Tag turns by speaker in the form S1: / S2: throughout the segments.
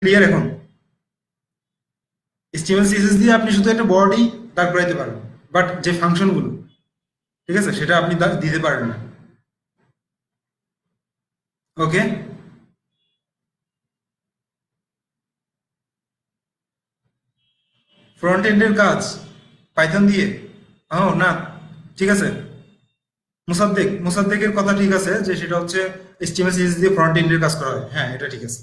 S1: Clear এখন? HTML CSS দিয়ে আপনি শুধু একটা বডি দাঁড় করাইতে পারেন, বাট যে ফাংশনগুলো, ঠিক আছে, সেটা আপনি দিতে পারেন না। ওকে। ফ্রন্ট এন্ডের কাজ পাইথন দিয়ে? ও না, ঠিক আছে। মোসাদ্দেকের কথা ঠিক আছে, যে সেটা হচ্ছে HTML CSS দিয়ে ফ্রন্ট এন্ডের কাজ করা হয়, হ্যাঁ এটা ঠিক আছে।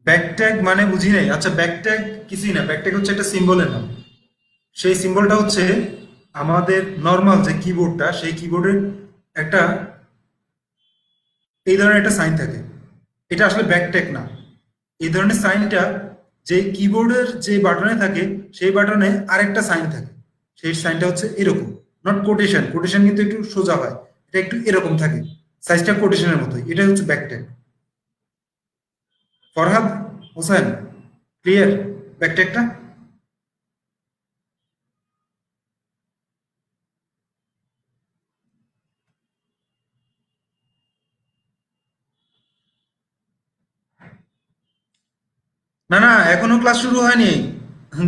S1: ব্যাকট্যাগ মানে বুঝি নাই, আচ্ছা ব্যাকট্যাগ কিছুই না, ব্যাকট্যাগ হচ্ছে একটা সিম্বলের নাম। সেই সিম্বলটা হচ্ছে আমাদের নর্মাল যে কিবোর্ডটা, সেই কিবোর্ডের একটা এই ধরনের একটা সাইন থাকে। এটা আসলে ব্যাকট্যাগ না। এই ধরনের সাইনটা যে কিবোর্ডের যে বাটনে থাকে, সেই বাটনে আরেকটা সাইন থাকে। সেই সাইনটা হচ্ছে এরকম, নট কোটেশন, কোটেশন কিন্তু একটু সোজা হয়, এটা একটু এরকম থাকে, সাইজটা কোটেশনের মতোই, এটা হচ্ছে ব্যাকট্যাগ। ফরহাদ হোসেন, ক্লিয়ার ব্যাকট্যাগটা? না না, এখনো ক্লাস শুরু হয়নি।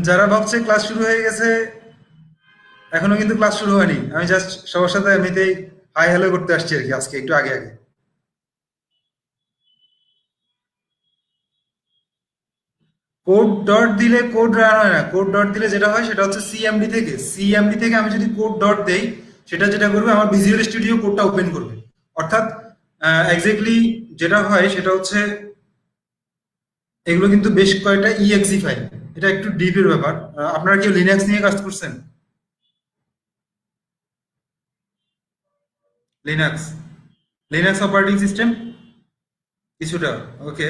S1: যারা ভাবছে ক্লাস শুরু হয়ে গেছে, এখনো কিন্তু ক্লাস শুরু হয়নি। আমি জাস্ট সবার সাথে এমনিতেই হাই হ্যালো করতে আসছি আর কি, আজকে একটু আগে আগে। কোড ডট দিলে কোড রান হয় না। কোড ডট দিলে যেটা হয় সেটা হচ্ছে সিএমডি থেকে আমি যদি কোড ডট দেই, সেটা যেটা করবে আমার ভিজুয়াল স্টুডিও কোডটা ওপেন করবে। অর্থাৎ এক্স্যাক্টলি যেটা হয় সেটা হচ্ছে, এগুলো কিন্তু বেশ কয়েকটা ইএক্সি ফাইল। এটা একটু ডিপের ব্যাপার। আপনারা কেউ লিনাক্স নিয়ে কাজ করছেন? লিনাক্স, লিনাক্স অপারেটিং সিস্টেম কিছুটা, ওকে।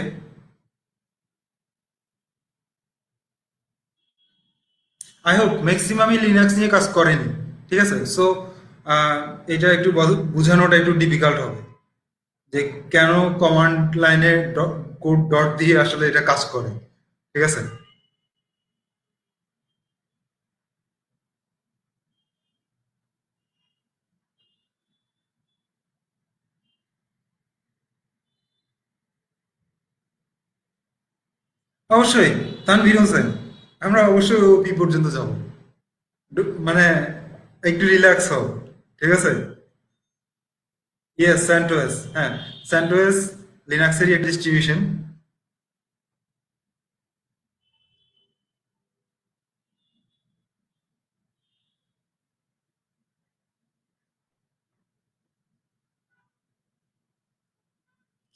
S1: আই হোপ ম্যাক্সিমামই লিনাক্স নিয়ে কাজ করেনি, ঠিক আছে। সো এটা একটু বোঝানোটা একটু ডিফিকাল্ট হবে, যে কেন কমান্ড লাইনে কোড ডট দিয়ে আসলে এটা কাজ করে, ঠিক আছে। অবশ্যই, তানভীর হোসেন, আমরা অবশ্যই ওপি পর্যন্ত যাব। মানে একটু রিল্যাক্স হও, ঠিক আছে। ইয়েস, স্যান্টোয়েস, হ্যাঁ। স্যান্টোয়েস লিনাক্সেরই একটা ডিস্ট্রিবিউশন।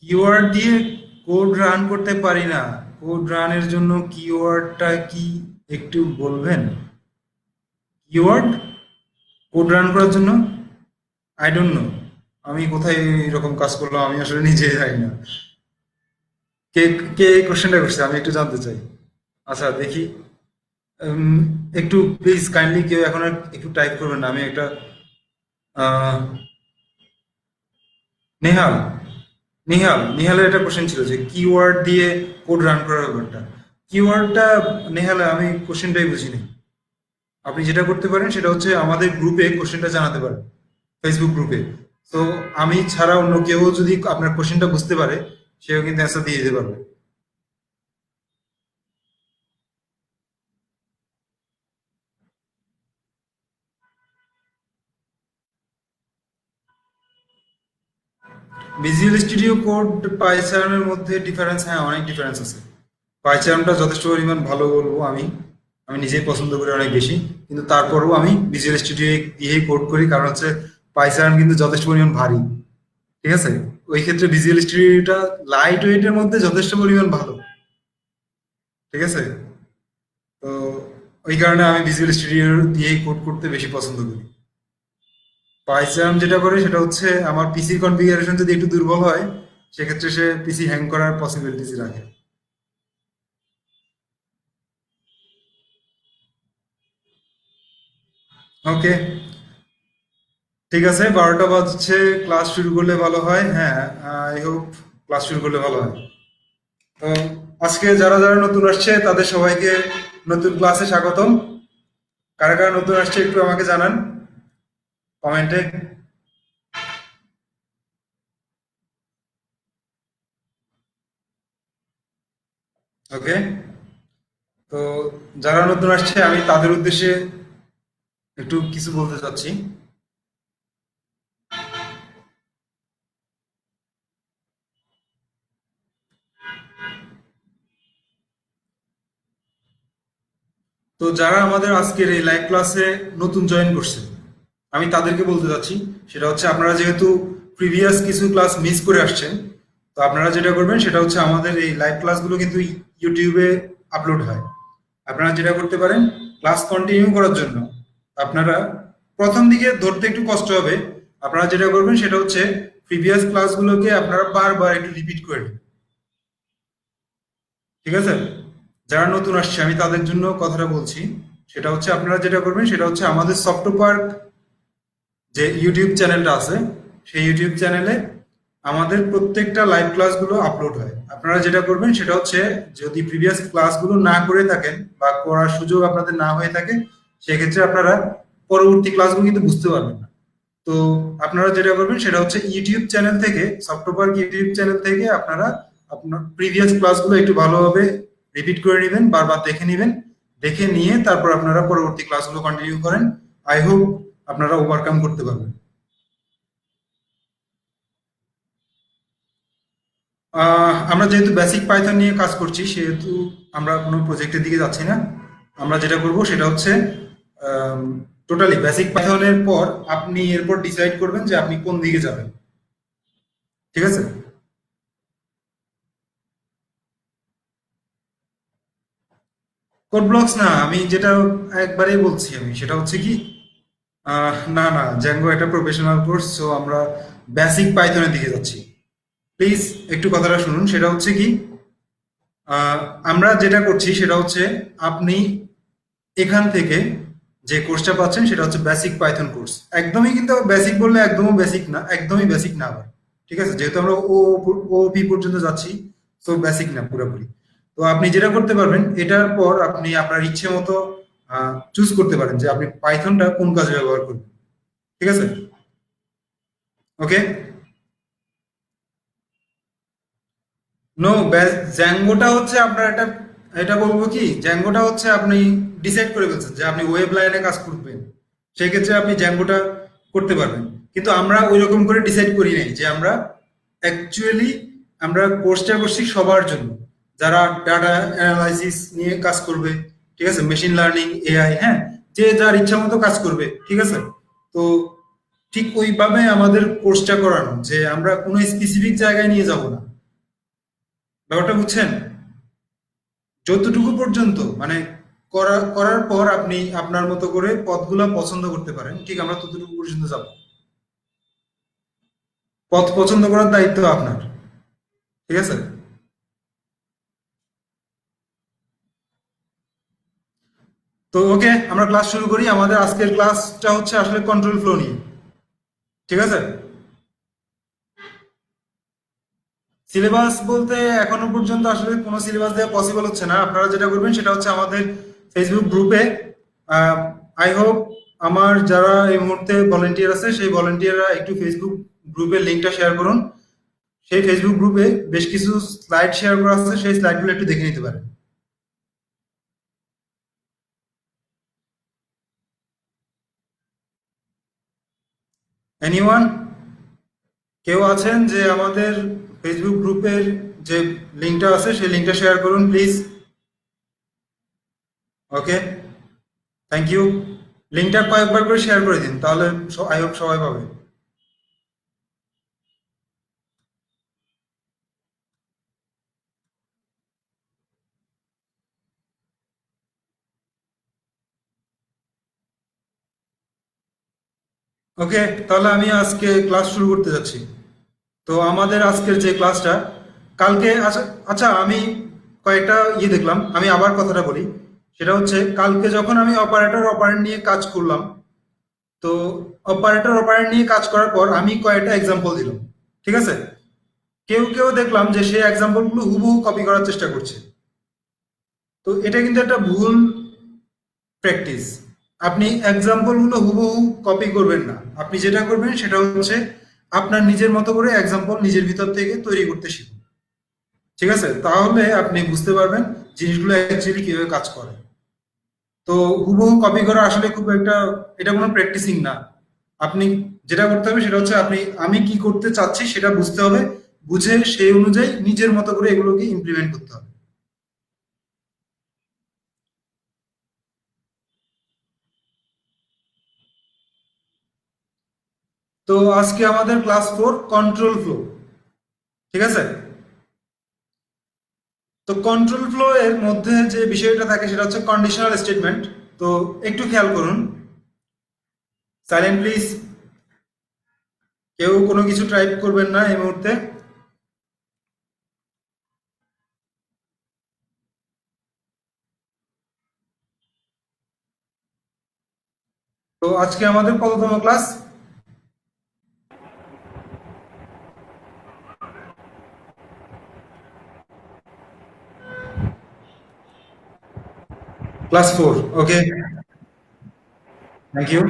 S1: কিওয়ার্ড দিয়ে কোড রান করতে পারি না। কোড রানের জন্য কিওয়ার্ডটা কি একটু বলবেন? কিওয়ার্ড কোড রান করার জন্য? I don't know. আমি কোথায় এরকম কাজ করলাম আমি আসলে নিজে জানি না। কে কে এই কোশ্চেনটা করছে আমি একটু জানতে চাই। আচ্ছা দেখি। উম, একটু প্লিজ কাইন্ডলি কেউ এখন আর একটু টাইপ করবেন না, আমি একটা আহ, নেহাল, নিহালের একটা কোশ্চেন ছিল যে কিওয়ার্ড দিয়ে কোড রান করার ব্যাপারটা। কিওয়ার্ডটা, নেহাল আমি কোশ্চেনটাই বুঝিনি। আপনি যেটা করতে পারেন সেটা হচ্ছে আমাদের গ্রুপে কোশ্চেনটা জানাতে পারেন, ফেসবুক গ্রুপে। তো আমি ছাড়া অন্য কেউ যদি আপনার কোশ্চেনটা বুঝতে পারে, সেও কিন্তু অ্যান্সার দিয়ে দিতে পারবে। ভিজুয়াল স্টুডিও কোড পাইচার্নের মধ্যে ডিফারেন্স, হ্যাঁ অনেক ডিফারেন্স আছে। পাইচার্নটা যথেষ্ট পরিমাণ ভালো বলবো আমি, আমি নিজেই পছন্দ করি অনেক বেশি। কিন্তু তারপরেও আমি ভিজুয়াল স্টুডিও দিয়েই কোড করি, কারণ হচ্ছে পাইচার্ন কিন্তু যথেষ্ট পরিমাণ ভারী, ঠিক আছে। ওই ক্ষেত্রে ভিজুয়াল স্টুডিওটা লাইট ওয়েটের মধ্যে যথেষ্ট পরিমাণ ভালো, ঠিক আছে। তো ওই কারণে আমি ভিজুয়াল স্টুডিও দিয়েই কোড করতে বেশি পছন্দ করি। পাইচার্ন যেটা করে সেটা হচ্ছে আমার পিসির কনফিগারেশন যদি একটু দুর্বল হয়, সেক্ষেত্রে সে পিসি হ্যাং করার পসিবিলিটিস রাখে। ওকে, ঠিক আছে, 12টা বাজছে। ক্লাস শুরু করলে ভালো হয়, হ্যাঁ। আই হোপ ক্লাস শুরু করলে ভালো হয়। তো আজকে যারা যারা নতুন আসছে তাদের সবাইকে নতুন ক্লাসে স্বাগতম। কারা কারা নতুন আসছে একটু আমাকে জানান কমেন্টে। ওকে, তো যারা নতুন আসছে আমি তাদের উদ্দেশ্যে একটু কিছু বলতে চাচ্ছি। তো যারা আমাদের আজকের এই লাইভ ক্লাসে নতুন জয়েন করছে, আমি তাদেরকে বলতে চাচ্ছি, সেটা হচ্ছে আপনারা যেহেতু প্রিভিয়াস কিছু ক্লাস মিস করে আসছেন, তো আপনারা যেটা করবেন সেটা হচ্ছে আমাদের এই লাইভ ক্লাসগুলো কিন্তু ইউটিউবে আপলোড হয়। আপনারা যেটা করতে পারেন, ক্লাস কন্টিনিউ করার জন্য আপনারা প্রথম দিকে ধরতে একটু কষ্ট হবে। আপনারা যেটা করবেন সেটা হচ্ছে প্রিভিয়াস ক্লাসগুলোকে আপনারা বারবার একটু রিপিট করে নেবেন। ঠিক আছে? যারা নতুন আসছে আমি তাদের জন্য কথাটা বলছি, সেটা হচ্ছে আপনারা যেটা করবেন সেটা হচ্ছে আমাদের সফটওয়্যার যে ইউটিউব চ্যানেলটা আছে, সেই ইউটিউব চ্যানেলে আমাদের প্রত্যেকটা লাইভ ক্লাসগুলো আপলোড হয়। আপনারা যেটা করবেন সেটা হচ্ছে, যদি প্রিভিয়াস ক্লাসগুলো না করে থাকেন বা করার সুযোগ আপনাদের না হয়ে থাকে, সেক্ষেত্রে আপনারা পরবর্তী ক্লাসগুলো কিন্তু বুঝতে পারবেন না। তো আপনারা যেটা করবেন সেটা হচ্ছে ইউটিউব চ্যানেল থেকে, সফটওয়্যার ইউটিউব চ্যানেল থেকে আপনারা আপনার প্রিভিয়াস ক্লাসগুলো একটু ভালোভাবে রিপিট করে নেবেন, বারবার দেখে নেবেন। দেখে নিয়ে তারপর আপনারা পরবর্তী ক্লাসগুলো কন্টিনিউ করেন। আই হোপ আপনারা ওভারকাম করতে পারবেন। আমরা যেহেতু বেসিক পাইথন নিয়ে কাজ করছি, সেহেতু আমরা কোনো প্রজেক্টের দিকে যাচ্ছি না। আমরা যেটা করব সেটা হচ্ছে টোটালি বেসিক পাইথনের পর আপনি এরপর ডিসাইড করবেন যে আপনি কোন দিকে যাবেন। ঠিক আছে? কোড ব্লকস না, আমি যেটা একবারেই বলছি, আমি সেটা হচ্ছে কি, না না, জ্যাঙ্গো একটা প্রফেশনাল কোর্স, সো আমরা বেসিক পাইথনের দিকে যাচ্ছি। প্লিজ একটু কথাটা শুনুন। সেটা হচ্ছে কি, আহ, আমরা যেটা করছি সেটা হচ্ছে, আপনি এখান থেকে যে কোর্সটা পাচ্ছেন সেটা হচ্ছে বেসিক পাইথন কোর্স। একদমই কিন্তু বেসিক বললে একদমই বেসিক না, একদমই বেসিক না আবার। ঠিক আছে? যেহেতু আমরা ও পি পর্যন্ত যাচ্ছি, তো বেসিক না পুরোপুরি। তো আপনি যেটা করতে পারবেন, এটার পর আপনি আপনার ইচ্ছে মতো চুজ করতে পারেন যে আপনি পাইথনটা কোন কাজে ব্যবহার করবেন। ঠিক আছে? ওকে। নো, জ্যাঙ্গোটা হচ্ছে আপনার একটা, এটা বলবো কি, জ্যাঙ্গোটা হচ্ছে আপনি ডিসাইড করে ফেলছেন যে আপনি ওয়েব লাইনে কাজ করবেন, সেই ক্ষেত্রে আপনি জ্যাঙ্গোটা করতে পারবেন। কিন্তু আমরা ওই রকম করে ডিসাইড করি নাই যে আমরা অ্যাকচুয়ালি আমরা কোর্সটা করছি সবার জন্য, যারা ডাটা অ্যানালাইসিস নিয়ে কাজ করবে। ঠিক আছে? মেশিন লার্নিং, এআই, হ্যাঁ, যে যার ইচ্ছা মতো কাজ করবে। ঠিক আছে? তো ঠিক ওইভাবে আমাদের কোর্সটা করানো, যে আমরা কোনো স্পেসিফিক জায়গায় নিয়ে যাব না। ব্যাপারটা বুঝছেন? যতটুকু পর্যন্ত মানে করার পর আপনি আপনার মতো করে পথগুলা পছন্দ করতে পারেন, ঠিক আমরা ততটুকু পর্যন্ত যাব। পথ পছন্দ করার দায়িত্ব আপনার। ঠিক আছে? তো ওকে, আমরা ক্লাস শুরু করি। আমাদের আজকের ক্লাসটা হচ্ছে আসলে কন্ট্রোল ফ্লো নিয়ে। ঠিক আছে? সিলেবাস বলতে এখনো পর্যন্ত আসলে কোনো সিলেবাস দেওয়া পসিবল হচ্ছে না। আপনারা যেটা করবেন সেটা হচ্ছে আমাদের ফেসবুক গ্রুপে, আই হোপ আমার যারা এই মুহূর্তে ভলেন্টিয়ার আছে সেই ভলেন্টিয়াররা একটু ফেসবুক গ্রুপের লিঙ্কটা শেয়ার করুন। সেই ফেসবুক গ্রুপে বেশ কিছু স্লাইড শেয়ার করা আছে, সেই স্লাইডগুলো একটু দেখে নিতে পারেন। এনিওয়ান, কেউ আছেন যে আমাদের ফেসবুক গ্রুপের যে লিঙ্কটা আছে সেই লিঙ্কটা শেয়ার করুন প্লিজ। Okay, thank you. লিঙ্কটা কয়েকবার করে শেয়ার করে দিন, তাহলে আই হোপ সবাই পাবে। ওকে, তাহলে আমি আজকে ক্লাস শুরু করতে যাচ্ছি। তো আমাদের আজকের যে ক্লাসটা, কালকে, আচ্ছা আচ্ছা, আমি কয়েকটা দেখলাম, আমি আবার কথাটা বলি। সেটা হচ্ছে, কালকে যখন আমি অপারেটর অপারেন্ট নিয়ে কাজ করলাম, তো অপারেটর অপারেন্ট নিয়ে কাজ করার পর আমি কয়েকটা এক্সাম্পল দিলাম। ঠিক আছে? কেউ কেউ দেখলাম যে সেই এক্সাম্পলগুলো হুবহু কপি করার চেষ্টা করছে। তো এটা কিন্তু একটা ভুল প্র্যাকটিস। আপনি এক্সাম্পল গুলো হুবহু কপি করবেন না, আপনি যেটা করবেন সেটা হচ্ছে আপনার নিজের মতো করে এক্সাম্পল নিজের ভিতর থেকে তৈরি করতে শিখুন। ঠিক আছে, তাহলে আপনি বুঝতে পারবেন জিনিসগুলো অ্যাকচুয়ালি কিভাবে কাজ করে। তো হুবহু কপি করা আসলে খুব একটা, এটা কোনো প্র্যাকটিসিং না। আপনি যেটা করতে হবে সেটা হচ্ছে আমি কি করতে চাচ্ছি সেটা বুঝতে হবে, বুঝে সেই অনুযায়ী নিজের মতো করে এগুলোকে ইমপ্লিমেন্ট করতে হবে। তো আজকে আমাদের ক্লাস 4 কন্ট্রোল ফ্লো। ঠিক আছে, তো কন্ট্রোল ফ্লো এর মধ্যে যে বিষয়টা থাকে সেটা হচ্ছে কন্ডিশনাল স্টেটমেন্ট। তো একটু খেয়াল করুন, সাইলেন্ট প্লিজ, কেউ কোনো কিছু টাইপ করবেন না এই মুহূর্তে। তো আজকে আমাদের কততম class? Class 4। Okay, thank you.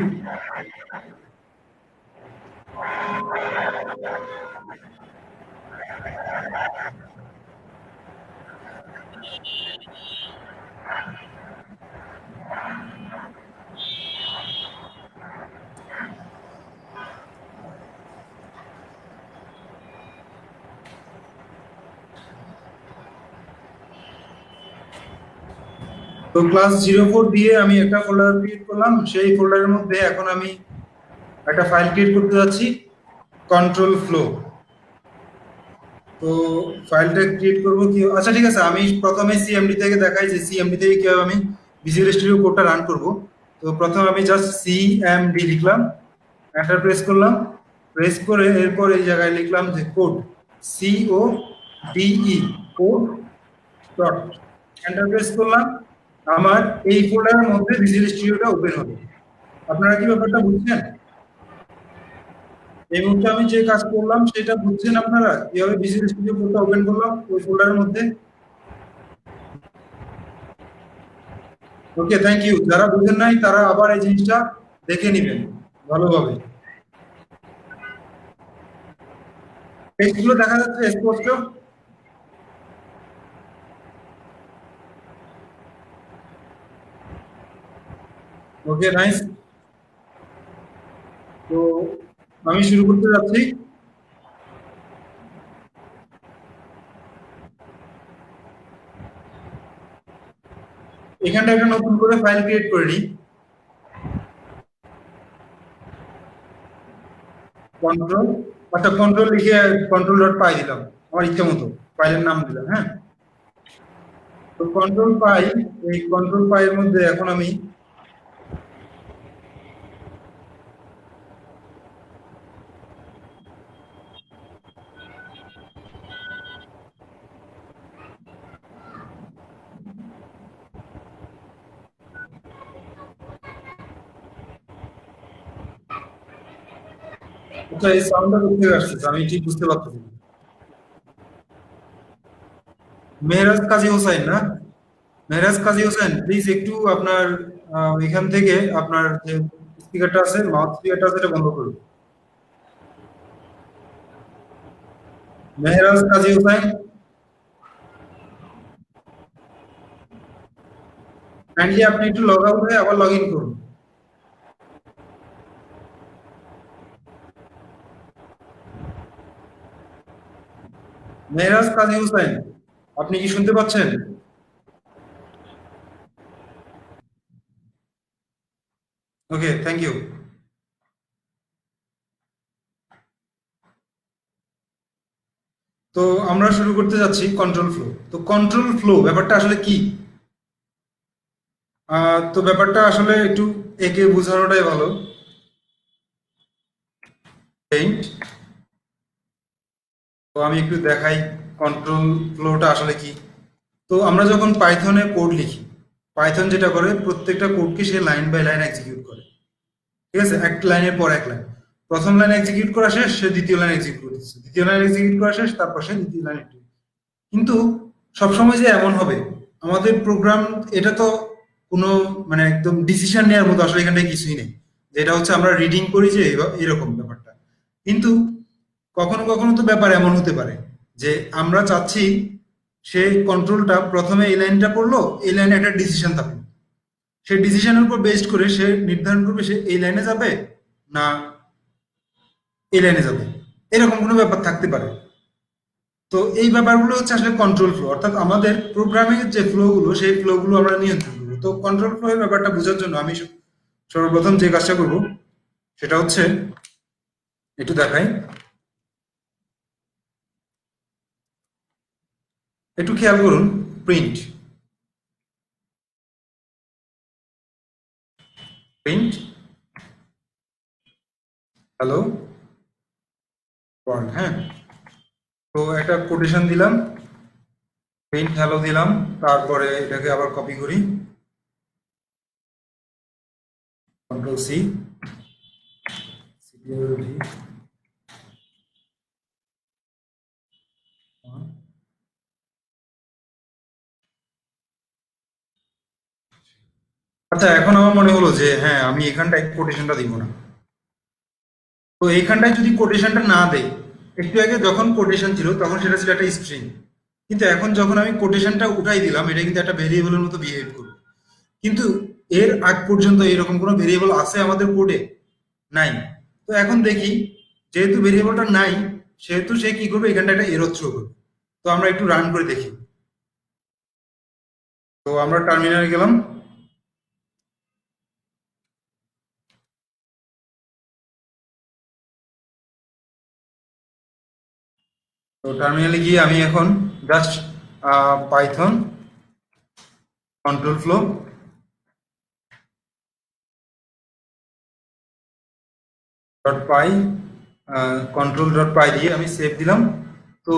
S1: তো ক্লাস 0 4 দিয়ে আমি একটা ফোল্ডার ক্রিয়েট করলাম, সেই ফোল্ডারের মধ্যে এখন আমি একটা ফাইল ক্রিয়েট করতে যাচ্ছি, কন্ট্রোল ফ্লো। তো ফাইলটা ক্রিয়েট করব কি, আচ্ছা ঠিক আছে, আমি প্রথমে সিএমডি থেকে দেখাই যে সিএমডি থেকে কিভাবে আমি ভিজুয়াল স্টুডিও কোডটা রান করব। তো প্রথমে আমি জাস্ট সিএমডি লিখলাম, এন্টার প্রেস করলাম, প্রেস করে এরপর এই জায়গায় লিখলাম যে code, CODE, code dot, enter press করলাম। আমার এই ফোল্ডারের মধ্যে ভিজুয়াল স্টুডিওটা ওপেন হবে। আপনারা কি ব্যাপারটা বুঝছেন? এই মুহূর্তে আমি যে কাজ করলাম সেটা বুঝছেন আপনারা, কিভাবে ভিজুয়াল স্টুডিও কোডটা ওপেন করলাম ওই ফোল্ডারের মধ্যে? ওকে, থ্যাংক ইউ। যারা বুঝেন নাই তারা আবার এই জিনিসটা দেখে নেবেন ভালোভাবে। টেক্সটগুলো দেখা যাচ্ছে স্পষ্ট? ওকে, নাইস। তো আমি শুরু করতে যাচ্ছি। এখানটা একটা নতুন করে ফাইল ক্রিয়েট করে নিই, কন্ট্রোল, আচ্ছা কন্ট্রোল লিখে কন্ট্রোল ডট পাই দিলাম, আমার ইচ্ছা মতো ফাইলের নাম দিলাম। হ্যাঁ, তো কন্ট্রোল পাই, এই কন্ট্রোল পাই এর মধ্যে এখন আমি আচ্ছা এই সাউন্ডটা কোথা থেকে আসছে আমি ঠিক বুঝতে পারতেছি না। মেহরাজ কাজী হোসেন না? মেহরাজ কাজী হোসেন, প্লিজ একটু আপনার এখান থেকে আপনার যে স্পিকারটা আছে, মাউথ স্পিকারটা আছে, এটা বন্ধ করুন। মেহরাজ কাজী হোসেন, কাইন্ডলি আপনি একটু লগ আউট হয়ে আবার লগ ইন করুন। মেহরাজ কাজী হোসেন, আপনি কি শুনতে পাচ্ছেন? ওকে, থ্যাংক ইউ। তো আমরা শুরু করতে যাচ্ছি কন্ট্রোল ফ্লো। তো কন্ট্রোল ফ্লো ব্যাপারটা আসলে কি? তো ব্যাপারটা আসলে একটু একে বোঝানোটাই ভালো। পেইন্ট, তো আমি একটু দেখাই কন্ট্রোল ফ্লোটা আসলে কি। তো আমরা যখন পাইথনে কোড লিখি, পাইথন যেটা করে প্রত্যেকটা কোডকে সে লাইন বাই লাইন এক্সিকিউট করে। ঠিক আছে, এক লাইনের পর এক লাইন, প্রথম লাইন এক্সিকিউট করা শেষ, সে দ্বিতীয় লাইন এক্সিকিউট করতেছে, দ্বিতীয় লাইন এক্সিকিউট করা শেষ, তারপর সে দ্বিতীয় লাইন। কিন্তু সবসময় যে এমন হবে আমাদের প্রোগ্রাম, এটা তো কোনো মানে একদম ডিসিশন নেওয়ার মতো আসলে এখানটায় কিছুই নেই, যেটা হচ্ছে আমরা রিডিং করি যে এরকম ব্যাপারটা। কিন্তু কখনো কখনো তো ব্যাপার এমন হতে পারে যে আমরা চাচ্ছি সে কন্ট্রোলটা প্রথমে এই লাইনটা পড়লো, এই লাইনে একটা ডিসিশন থাকলো, সেই ডিসিশনের উপর বেস্ড করে সে নির্ধারণ করবে সে এই লাইনে যাবে না এই লাইনে যাবে, এরকম কোনো ব্যাপার থাকতে পারে। তো এই ব্যাপারগুলো হচ্ছে আসলে কন্ট্রোল ফ্লো, অর্থাৎ আমাদের প্রোগ্রামিং এর যে ফ্লো গুলো সেই ফ্লো গুলো আমরা নিয়ন্ত্রণ করবো। তো কন্ট্রোল ফ্লো এর ব্যাপারটা বোঝার জন্য আমি সর্বপ্রথম যে কাজটা করব সেটা হচ্ছে একটু দেখাই, একটু খেয়াল করুন। প্রিন্ট, প্রিন্ট হ্যালো ওয়ার্ল্ড, হ্যাঁ। তো একটা কোটেশন দিলাম, প্রিন্ট হ্যালো দিলাম, তারপরে এটাকে আবার কপি করি, কন্ট্রোল সি, সিকিউরিটি, আচ্ছা এখন আমার মনে হলো যে হ্যাঁ আমি এখানটায় কোটেশনটা দিব না। তো এইখানটায় যদি কোটেশনটা না দেই, একটু আগে যখন কোটেশন ছিল তখন সেটা ছিল একটা স্ট্রিং, কিন্তু এখন যখন আমি কোটেশনটা উঠাই দিলাম এটা কিন্তু একটা ভেরিয়েবলের মতো বিহেভ করবে। কিন্তু এর আগ পর্যন্ত এরকম কোনো ভেরিয়েবল আছে আমাদের কোডে? নাই। তো এখন দেখি, যেহেতু ভেরিয়েবলটা নাই সেহেতু সে কি করবে, এখানটা একটা এরর থ্রো করবে। তো আমরা একটু রান করে দেখি। তো আমরা টার্মিনালে গেলাম। তো টার্মিনালে গিয়ে আমি এখন just Python control flow dot py, control dot py দিয়ে আমি সেভ দিলাম। তো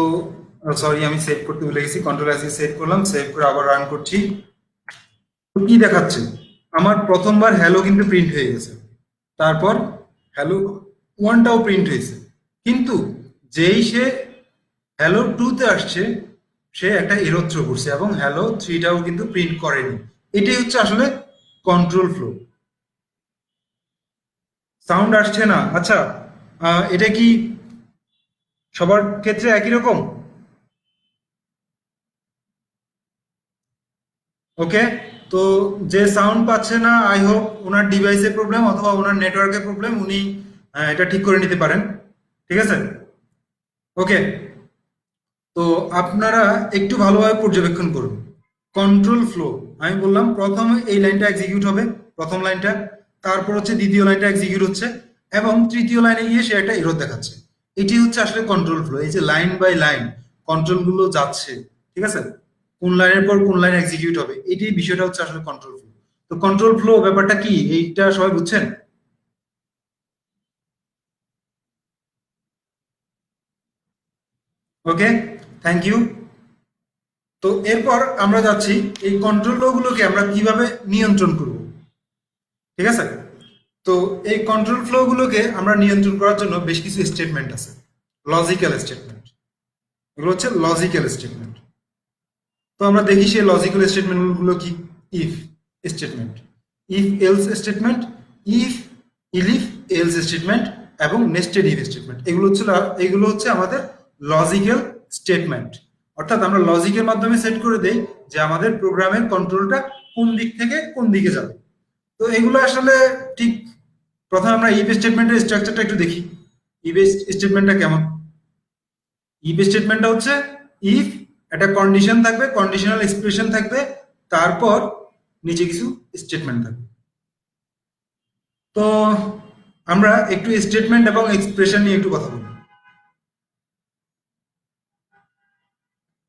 S1: সরি আমি সেভ করতে ভুলে গেছি, কন্ট্রোল এস সেভ করলাম, সেভ করে আবার রান করছি। তো কি দেখাচ্ছে, আমার প্রথমবার হ্যালো কিন্তু প্রিন্ট হয়ে গেছে, তারপর হ্যালো ওয়ানটাও প্রিন্ট হয়েছে, কিন্তু যেই সে হ্যালো টুতে আসছে সে একটা এরর থ্রো করছে এবং হ্যালো থ্রিটাও কিন্তু প্রিন্ট করেনি। এটাই হচ্ছে আসলে কন্ট্রোল ফ্লো। সাউন্ড আসছে না, আচ্ছা এটা কি সবার ক্ষেত্রে একই রকম? ওকে। তো যে সাউন্ড পাচ্ছে না, আই হোপ ওনার ডিভাইসের প্রবলেম অথবা ওনার নেটওয়ার্কের প্রবলেম, উনি এটা ঠিক করে নিতে পারেন। ঠিক আছে, ওকে। তো আপনারা একটু ভালোভাবে পর্যবেক্ষণ করুন। কন্ট্রোল ফ্লো, আমি বললাম প্রথমে এই লাইনটা এক্সিকিউট হবে, প্রথম লাইনটা, তারপর হচ্ছে দ্বিতীয় লাইনটা এক্সিকিউট হচ্ছে এবং তৃতীয় লাইনে গিয়ে সে একটা এরর দেখাচ্ছে। এটি হচ্ছে আসলে কন্ট্রোল ফ্লো, এই যে লাইন বাই লাইন কন্ট্রোল গুলো যাচ্ছে, ঠিক আছে, কোন লাইনের পর কোন লাইন এক্সিকিউট হবে, এটি বিষয়টা হচ্ছে আসলে কন্ট্রোল ফ্লো। তো কন্ট্রোল ফ্লো ব্যাপারটা কি এইটা সবাই বুঝছেন? ওকে, থ্যাংক ইউ। তো এরপর আমরা যাচ্ছি এই কন্ট্রোল ফ্লো গুলোকে আমরা কিভাবে নিয়ন্ত্রণ করব, ঠিক আছে। তো এই কন্ট্রোল ফ্লো গুলোকে আমরা নিয়ন্ত্রণ করার জন্য বেশ কিছু স্টেটমেন্ট আছে, লজিক্যাল স্টেটমেন্ট, এগুলো হচ্ছে লজিক্যাল স্টেটমেন্ট। তো আমরা দেখি সেই লজিক্যাল স্টেটমেন্ট গুলো কি। If statement, if else statement, if elif else statement এবং নেস্টেড ইফ স্টেটমেন্ট, এগুলো হচ্ছে আমাদের লজিক্যাল স্টেটমেন্ট। অর্থাৎ আমরা লজিকের মাধ্যমে সেট করে দেই যে আমাদের প্রোগ্রামের কন্ট্রোলটা কোন দিক থেকে কোন দিকে যাবে। তো এগুলো আসলে ঠিক, প্রথমে আমরা ইফ স্টেটমেন্টের স্ট্রাকচারটা একটু দেখি। ইফ স্টেটমেন্টটা কেমন? ইফ স্টেটমেন্টটা হচ্ছে ইফ একটা কন্ডিশন থাকবে, কন্ডিশনাল এক্সপ্রেশন থাকবে, তারপর নিচে কিছু স্টেটমেন্ট থাকবে। তো আমরা একটু স্টেটমেন্ট এবং এক্সপ্রেশন নিয়ে একটু কথা বলি।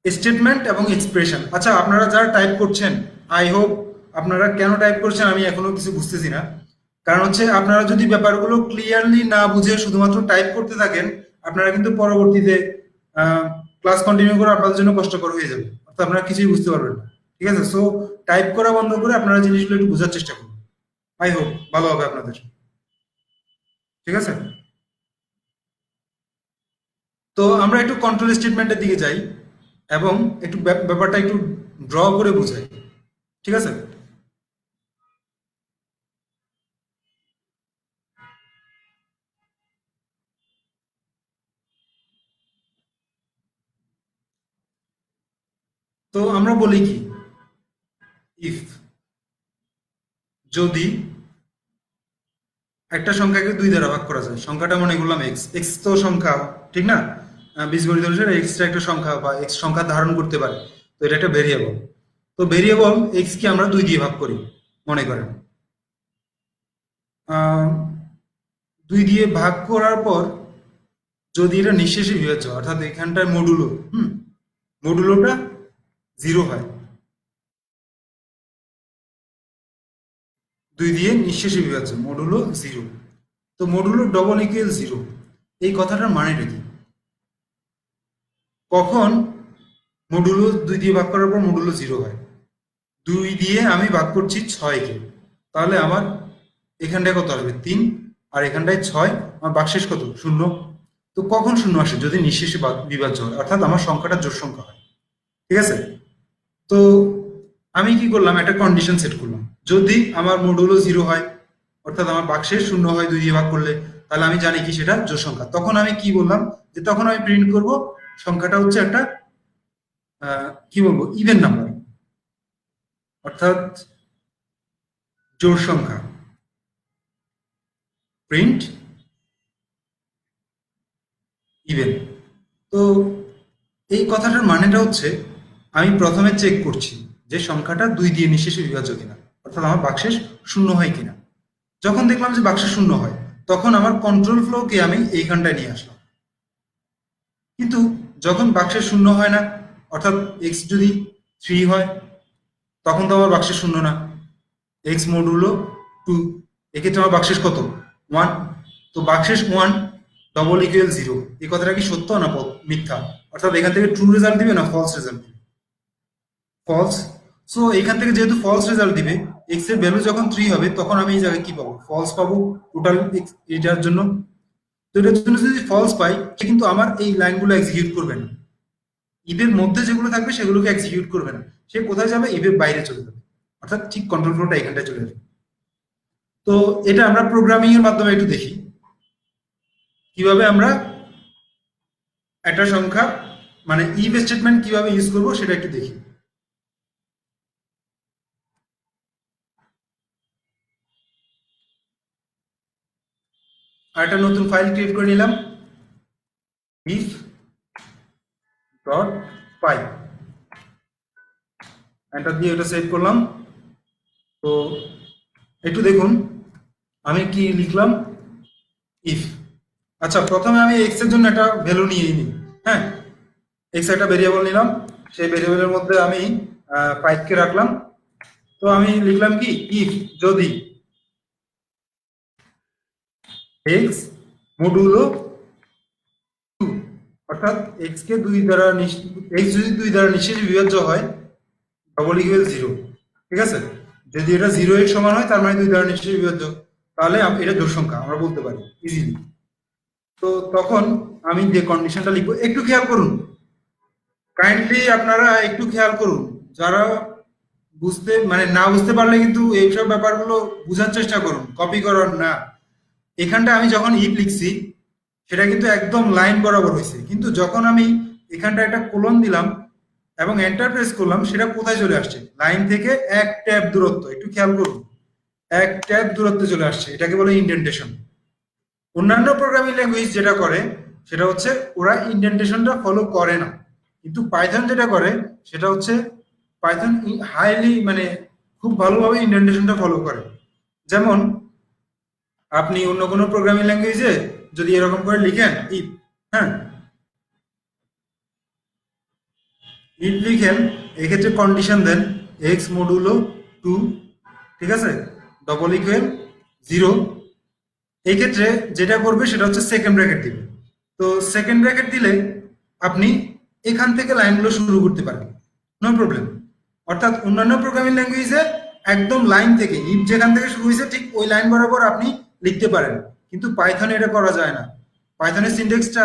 S1: স্টেটমেন্ট এবং এক্সপ্রেশন, আচ্ছা আপনারা যারা টাইপ করছেন, আই হোপ আপনারা কেন টাইপ করছেন আমি এখনো কিছু বুঝতেছি না। কারণ হচ্ছে আপনারা যদি ব্যাপারগুলো ক্লিয়ারলি না বুঝে শুধুমাত্র টাইপ করতে থাকেন, আপনারা কিন্তু পরবর্তীতে ক্লাস কন্টিনিউ করা আপনাদের জন্য কষ্টকর হয়ে যাবে, অর্থাৎ আপনারা কিছুই বুঝতে পারবেন না। ঠিক আছে, সো টাইপ করা বন্ধ করে আপনারা জিনিসগুলো একটু বোঝার চেষ্টা করুন, আই হোপ ভালো হবে আপনাদের। ঠিক আছে, তো আমরা একটু কন্ট্রোল স্টেটমেন্টের দিকে যাই এবং একটু ব্যাপারটা একটু ড্র করে বোঝাই। ঠিক আছে, তো আমরা বলি কি, ইফ, যদি একটা সংখ্যাকে দুই দ্বারা ভাগ করা যায়, সংখ্যাটা মনে করলাম এক্স, এক্স তো সংখ্যা, ঠিক না? বীজগণিত অনুসারে এক্সটা একটা সংখ্যা বা এক্স সংখ্যা ধারণ করতে পারে, তো এটা একটা ভেরিয়েবল। তো ভেরিয়েবল এক্স কে আমরা দুই দিয়ে ভাগ করি, মনে করেন। আহ, দুই দিয়ে ভাগ করার পর যদি এটা নিঃশেষে বিভাজ্য, অর্থাৎ এখানটায় মডুলো, মডুলোটা জিরো হয়, দুই দিয়ে নিঃশেষে বিভাজ্য, মডুলো জিরো। তো মডুলো ডবল ইকুয়াল জিরো, এই কথাটার মানেটা কি? কখন মডুলো দুই দিয়ে ভাগ করার পর মডুলো জিরো হয়? দুই দিয়ে আমি ভাগ করছি ছয়কে, তাহলে আমার এখানটায় কত আসবে? তিন, আর এখানটায় ছয়, আমার ভাগশেষ কত? শূন্য। তো কখন শূন্য আসে? যদি নিঃশেষে বিভাজ্য হয়, অর্থাৎ আমার সংখ্যাটা জোড় সংখ্যা হয়, ঠিক আছে? তো আমি কি করলাম, একটা কন্ডিশন সেট করলাম, যদি আমার মডুলো জিরো হয়, অর্থাৎ আমার ভাগশেষ শূন্য হয় দুই দিয়ে ভাগ করলে, তাহলে আমি জানি কি সেটা জোড় সংখ্যা। তখন আমি কি বললাম, যে তখন আমি প্রিন্ট করব সংখ্যাটা হচ্ছে একটা কি বলবো, ইভেন নাম্বার, অর্থাৎ জোড় সংখ্যা, প্রিন্ট ইভেন। তো এই কথাটার মানেটা হচ্ছে, আমি প্রথমে চেক করছি যে সংখ্যাটা দুই দিয়ে নিঃশেষে বিভাজ্য কিনা, অর্থাৎ আমার ভাগশেষ শূন্য হয় কিনা। যখন দেখলাম যে বাক্সে শূন্য হয়, তখন আমার কন্ট্রোল ফ্লোকে আমি এইখানটায় নিয়ে আসলাম। কিন্তু যখন বাক্সে শূন্য হয় না, অর্থাৎ এক্স যদি থ্রি হয়, তখন তো আমার বাক্সে শূন্য না, এক্স মডুলো টু, এক্ষেত্রে আমার বাক্সেস কত? ওয়ান। তো boxes one double equal zero, এই কথাটা কি সত্য না মিথ্যা? অর্থাৎ এখান থেকে ট্রু রেজাল্ট দিবে না ফলস রেজাল্ট দিবে? ফলস। সো এখান থেকে যেহেতু ফলস রেজাল্ট দিবে, এক্স এর ভ্যালু যখন থ্রি হবে, তখন আমি এই জায়গায় কি পাবো? ফলস পাবো টোটাল এটার জন্য। তো এটার জন্য যদি ফলস পাই, সে কিন্তু আমার এই লাইনগুলো এক্সিকিউট করবে না, ইভের মধ্যে যেগুলো থাকবে সেগুলোকে এক্সিকিউট করবে না, সে কোথায় যাবে? ইভের বাইরে চলে যাবে, অর্থাৎ ঠিক কন্ট্রোল ফ্লোটা এখানটায় চলে যাবে। তো এটা আমরা প্রোগ্রামিং এর মাধ্যমে একটু দেখি, কিভাবে আমরা একটা সংখ্যা মানে ইফ স্টেটমেন্ট কিভাবে ইউজ করব সেটা একটু দেখি। আর একটা নতুন ফাইল ক্রিয়েট করে নিলাম, ইফ ডট পাই, এন্টার দিয়ে এটা সেভ করলাম। তো একটু দেখুন আমি কি লিখলাম, ইফ। আচ্ছা, প্রথমে আমি এক্স এর জন্য একটা ভ্যালু নিয়ে নিই। হ্যাঁ, এক্স একটা ভেরিয়েবল নিলাম, সেই ভেরিয়েবলের মধ্যে আমি 5 কে রাখলাম। তো আমি লিখলাম কি, ইফ, যদি এক্স মডুলো টু, অর্থাৎ এক্স কে দুই দ্বারা এক্স যদি দুই দ্বারা নিঃশেষে বিভাজ্য হয়, ডবল ইকুয়াল জিরো, ঠিক আছে? যদি এটা জিরো এর সমান হয়, তার মানে দুই দ্বারা নিঃশেষে বিভাজ্য, তাহলে এটা জোড় সংখ্যা আমরা বলতে পারি ইজিলি। তো তখন আমি যে কন্ডিশনটা লিখবো, একটু খেয়াল করুন, কাইন্ডলি আপনারা একটু খেয়াল করুন, যারা বুঝতে মানে না বুঝতে পারলে কিন্তু এইসব ব্যাপারগুলো বোঝার চেষ্টা করুন, কপি করার না। এখানটা আমি যখন ইফ লিখছি, সেটা কিন্তু একদম লাইন বরাবর হয়েছে, কিন্তু যখন আমি এখানটা একটা কোলন দিলাম এবং এন্টার প্রেস করলাম, সেটা কোথায় চলে আসছে? লাইন থেকে এক ট্যাব দূরত্ব, একটু খেয়াল করুন, এক ট্যাব দূরত্বে চলে আসছে, এটাকে বলে ইন্ডেন্টেশন। অন্যান্য প্রোগ্রামিং ল্যাঙ্গুয়েজ যেটা করে সেটা হচ্ছে ওরা ইন্ডেন্টেশনটা ফলো করে না, কিন্তু পাইথন যেটা করে সেটা হচ্ছে, পাইথন হাইলি মানে খুব ভালোভাবে ইন্ডেন্টেশনটা ফলো করে। যেমন আপনি অন্য কোনো প্রোগ্রামিং ল্যাঙ্গুয়েজে যদি এরকম করে লিখেন ইফ, হ্যাঁ, ইফ লিখেন, এক্ষেত্রে condition then x modulo two, ঠিক আছে, ডবল ইকুয়াল জিরো, এই ক্ষেত্রে যেটা করবে সেটা হচ্ছে সেকেন্ড ব্র্যাকেট দিবে। তো সেকেন্ড ব্র্যাকেট দিলে আপনি এখান থেকে লাইনগুলো শুরু করতে পারেন, নো প্রবলেম। অর্থাৎ অন্যান্য প্রোগ্রামিং ল্যাঙ্গুয়েজে একদম লাইন থেকে ইফ যেখান থেকে শুরু হয়েছে ঠিক ওই লাইন বরাবর আপনি লিখতে পারেন, কিন্তু পাইথনে এটা করা যায় না। পাইথনের সিনট্যাক্সটা,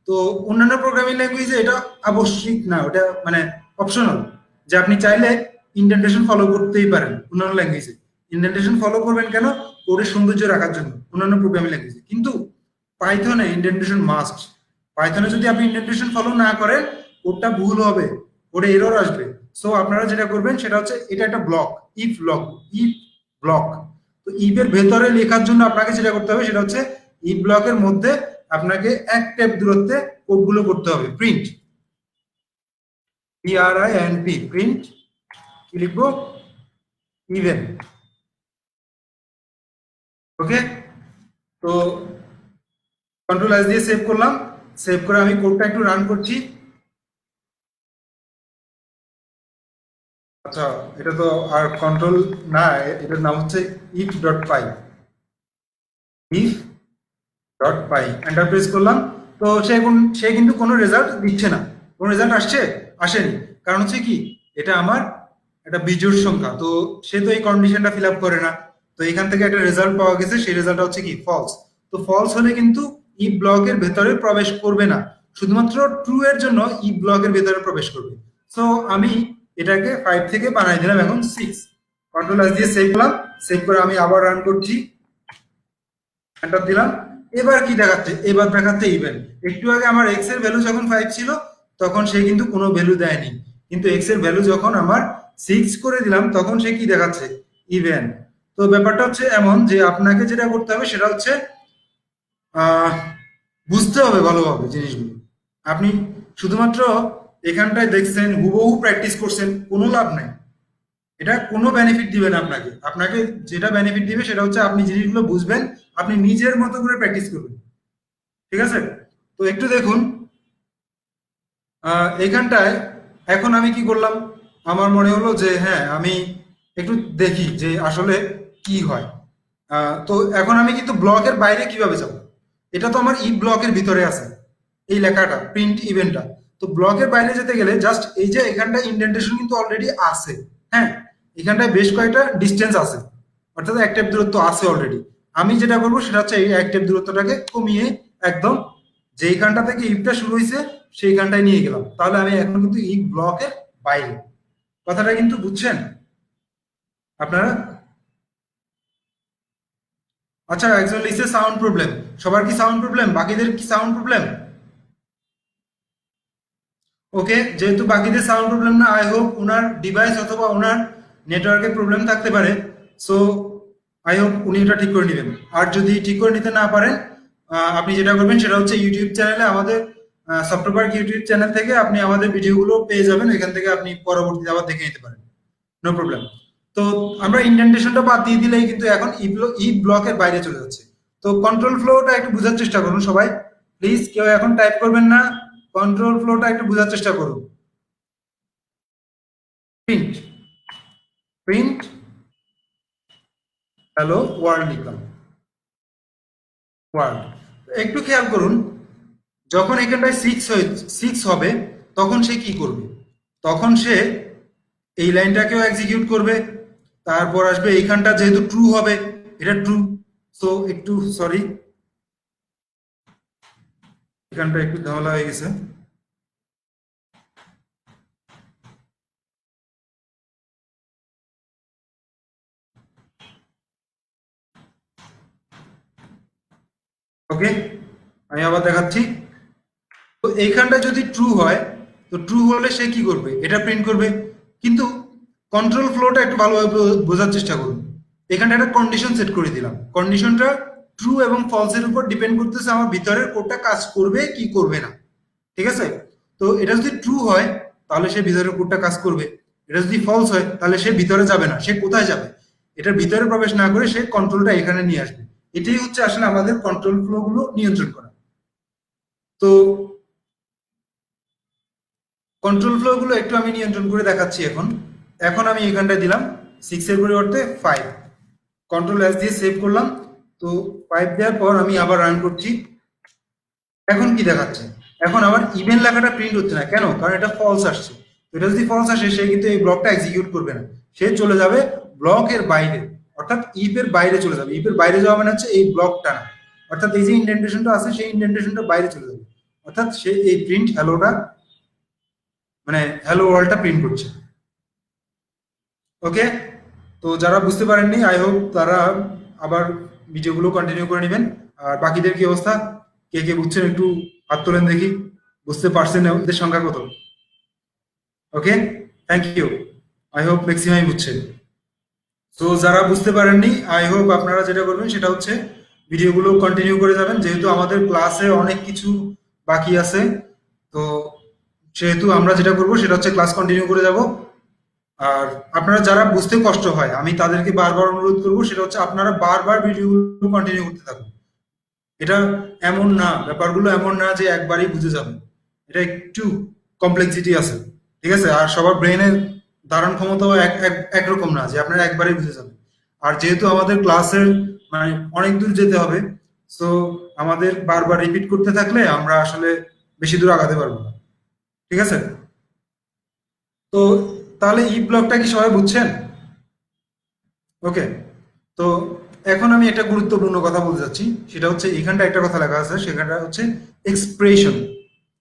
S1: তো অন্যান্য প্রোগ্রামিং ল্যাঙ্গুয়েজে এটা আবশ্যিক না, ওটা মানে অপশনাল, যে আপনি চাইলে ইন্ডেন্টেশন ফলো করতেই পারেন অন্যান্য ল্যাঙ্গুয়েজে। ইন্ডেন্টেশন ফলো করবেন কেন? কোডের সৌন্দর্য রাখার জন্য অন্যান্য প্রোগ্রামিং ল্যাঙ্গুয়েজে, কিন্তু পাইথনে ইন্ডেন্টেশন মাস্ট। পাইথনে যদি আপনি ইন্ডেন্টেশন ফলো না করেন, কোডটা ভুল হবে, কোডে এরর আসবে, সো আপনারা যেটা করবেন সেটা হচ্ছে এটা একটা ব্লক, ইফ ব্লক। তো ইফের ভেতরে লেখার জন্য আপনাকে যেটা করতে হবে সেটা হচ্ছে ইফ ব্লকের মধ্যে আপনাকে এক স্টেপ দূরত্বে কোডগুলো করতে হবে। প্রিন্ট, PRINT, প্রিন্ট কি লিখবো, ইভেন। ওকে, তো কন্ট্রোল এস দিয়ে সেভ করলাম। সেভ করে আমি কোডটা একটু রান করছি। আচ্ছা, এটা তো আর কন্ট্রোল না, এটার নাম হচ্ছে if dot pi, if dot pi. Enter press করলাম। তো সে কিন্তু কোনো রেজাল্ট দিচ্ছে না। কোনো রেজাল্ট আসছে? আসেনি। কারণ হচ্ছে কি, এটা আমার একটা বিজোড় সংখ্যা, তো সে তো এই কন্ডিশনটা ফিল আপ করে না। তো এখান থেকে একটা রেজাল্ট পাওয়া গেছে, সেই রেজাল্টটা হচ্ছে কি ফলস। তো ফলস হলে কিন্তু ই ব্লকের ভেতরে প্রবেশ করবে না, শুধুমাত্র ট্রু এর জন্য ই ব্লকের ভেতরে প্রবেশ করবে। সো আমি এটাকে 5 থেকে বানাই দিলাম এখন 6। কন্ট্রোল এস দিয়ে সেভ করলাম। সেভ করে আমি আবার রান করছি, এন্টার দিলাম। এবার কি দেখাচ্ছে? এবার দেখাচ্ছে ইভেন। একটু আগে আমার এক্স এর ভ্যালু যখন 5 ছিল তখন সে কিন্তু কোনো ভ্যালু দেয়নি, কিন্তু এক্স এর ভ্যালু যখন আমার 6 করে দিলাম তখন সে কি দেখাচ্ছে? ইভেন। তো ব্যাপারটা হচ্ছে এমন যে আপনাকে যেটা করতে হবে সেটা হচ্ছে আহ, বুঝতে হবে ভালোভাবে জিনিসগুলো। আপনি শুধুমাত্র এখানটায় দেখছেন, হুবহু প্র্যাকটিস করছেন, কোনো লাভ নাই। এটা কোনো বেনিফিট দিবে না আপনাকে। আপনাকে যেটা বেনিফিট দিবে সেটা হচ্ছে আপনি জিনিসগুলো বুঝবেন, আপনি নিজের মতো করে প্র্যাকটিস করবেন। ঠিক আছে? তো একটু দেখুন এখানটায়। এখন আমি কি করলাম, আমার মনে হলো যে হ্যাঁ আমি একটু দেখি যে আসলে কি হয়। তো এখন আমি কিন্তু ব্লকের বাইরে কিভাবে যাব? এটা তো আমার ই ব্লকের ভিতরে আছে, এই লেখাটা প্রিন্ট ইভেন্টটা। তো ব্লকের বাইরে যেতে গেলে জাস্ট এই যে এখানটা ইন্ডেন্টেশন কিন্তু অলরেডি আছে। হ্যাঁ, এখানটায় বেশ কয়েকটা ডিস্টেন্স আছে, অর্থাৎ এক টেপ দূরত্ব আছে অলরেডি। আমি যেটা করবো সেটা হচ্ছে এই এক টেপ দূরত্বটাকে কমিয়ে একদম যেইখানটা থেকে ইফটা শুরু হয়েছে সেইখানটায় নিয়ে গেলাম। তাহলে আমি এখন কিন্তু ই ব্লকের বাইরে। কথাটা কিন্তু বুঝছেন আপনারা? আচ্ছা, একজন লিখছে সাউন্ড প্রবলেম। সবার কি সাউন্ড প্রবলেম? বাকিদের কি সাউন্ড প্রবলেম? ওকে, যেহেতু বাকিদের সাউন্ড প্রবলেম না, আই হোপ ওনার ডিভাইস অথবা ওনার নেটওয়ার্কের প্রবলেম থাকতে পারে। সো আই হোপ উনি এটা ঠিক করে নেবেন। আর যদি ঠিক করে নিতে না পারেন, আপনি যেটা করবেন সেটা হচ্ছে ইউটিউব চ্যানেলে আমাদের সফটওয়্যার ইউটিউব চ্যানেল থেকে আপনি আমাদের ভিডিওগুলো পেয়ে যাবেন, এখান থেকে আপনি পরবর্তীতে আবার দেখে নিতে পারেন। No problem. তো আমরা ইন্ডেন্টেশনটা বাদ দিয়ে দিলেই কিন্তু এখন ই ব্লকের বাইরে চলে যাচ্ছে। তো কন্ট্রোল ফ্লোটা একটু বোঝার চেষ্টা করুন সবাই। প্লিজ কেউ এখন টাইপ করবেন না, কন্ট্রোল ফ্লোটা একটু বোঝার চেষ্টা করুন। প্রিন্ট, প্রিন্ট হ্যালো ওয়ার্ল্ড লিখলাম, ওয়ার্ল্ড। একটু খেয়াল করুন, যখন এখানটায় 6 হবে তখন সে কি করবে? তখন সে এই লাইনটাকেও এক্সিকিউট করবে। তারপর আসবে এইখানটা, যেহেতু ট্রু হবে, এটা ট্রু। সো একটু সরি, এখানটা একটু ঝামেলা হয়ে গেছে। ওকে, আমি আবার দেখাচ্ছি। তো এইখানটা যদি ট্রু হয়, তো ট্রু হলে সে কি করবে? এটা প্রিন্ট করবে। কিন্তু কন্ট্রোল ফ্লোটা একটু ভালোভাবে বোঝার চেষ্টা করুন। এখানটা একটা কন্ডিশন সেট করে দিলাম। কন্ডিশনটা ট্রু এবং ফলসের উপর ডিপেন্ড করতেছে আমার ভিতরের কোডটা কাজ করবে কি করবে না। ঠিক আছে? তো এটা যদি ট্রু হয় তাহলে সে ভিতরের কোডটা কাজ করবে। এটা যদি ফলস হয় তাহলে সে ভিতরে যাবে না। সে কোথায় যাবে? এটার ভিতরে প্রবেশ না করে সে কন্ট্রোলটা এখানে নিয়ে আসবে। এটাই হচ্ছে আসলে আমাদের কন্ট্রোল ফ্লো গুলো নিয়ন্ত্রণ করা। তো কন্ট্রোল ফ্লো গুলো একটু আমি নিয়ন্ত্রণ করে দেখাচ্ছি এখন। এখন আমি এখানটায় দিলাম 6 এর পরিবর্তে 5। কন্ট্রোল এস দিয়ে সেভ করলাম। তো 5 দেওয়ার পর আমি আবার রান করছি। এখন কি দেখাচ্ছে? এখন আমার ইভেন লেখাটা প্রিন্ট হচ্ছে না। কেন? কারণ এটা ফলস আসছে। তো এটা যদি ফলস আসে সে কিন্তু এই ব্লকটা এক্সিকিউট করবে না। সে চলে যাবে ব্লকের বাইরে, অর্থাৎ ইফ এর বাইরে চলে যাবে। ইফ এর বাইরে যাওয়া মানে হচ্ছে এই ব্লকটা না, অর্থাৎ এই যে ইন্ডেন্টেশনটা আছে সেই ইন্ডেন্টেশনটা বাইরে চলে যাবে। অর্থাৎ সে এই প্রিন্ট হ্যালোটা, মানে হ্যালো ওয়ার্ল্ডটা প্রিন্ট করছে। ওকে, তো যারা বুঝতে পারেননি আই হোপ তারা আবার ভিডিওগুলো কন্টিনিউ করে নেবেন। আর বাকিদের কি অবস্থা? কে কে বুঝছেন একটু হাত তোলেন দেখি। বুঝতে পারছেন এদের সংখ্যা কত? ওকে, থ্যাংক ইউ। আই হোপ ম্যাক্সিমাই বুঝছেন। তো যারা বুঝতে পারেননি, আই হোপ আপনারা যেটা করবেন সেটা হচ্ছে ভিডিওগুলো কন্টিনিউ করে যাবেন, যেহেতু আমাদের ক্লাসে অনেক কিছু বাকি আছে। তো সেহেতু আমরা যেটা করব সেটা হচ্ছে ক্লাস কন্টিনিউ করে যাব। আর আপনারা যারা বুঝতে কষ্ট হয়, আমি তাদেরকে বারবার অনুরোধ করব সেটা হচ্ছে আপনারা বারবার ভিডিওগুলো কন্টিনিউ করতে থাকুন। এটা এমন না, ব্যাপারগুলো এমন না যে একবারই বুঝে যাবেন। এটা একটু কমপ্লেক্সিটি আছে, ঠিক আছে? আর সবার ব্রেনের ধারণ ক্ষমতাও একরকম না যে আপনারা একবারই বুঝে যাবেন। আর যেহেতু আমাদের ক্লাসের মানে অনেক দূর যেতে হবে, সো আমাদের বারবার রিপিট করতে থাকলে আমরা আসলে বেশি দূর আগাতে পারবো না, ঠিক আছে? তো তাহলে ই ব্লকটা কি সবাই বুঝছেন? ওকে। তো এখন আমি একটা গুরুত্বপূর্ণ কথা বলতে চাচ্ছি, সেটা হচ্ছে এখানটা একটা কথা লেখা আছে, সেখানটা হচ্ছে এক্সপ্রেশন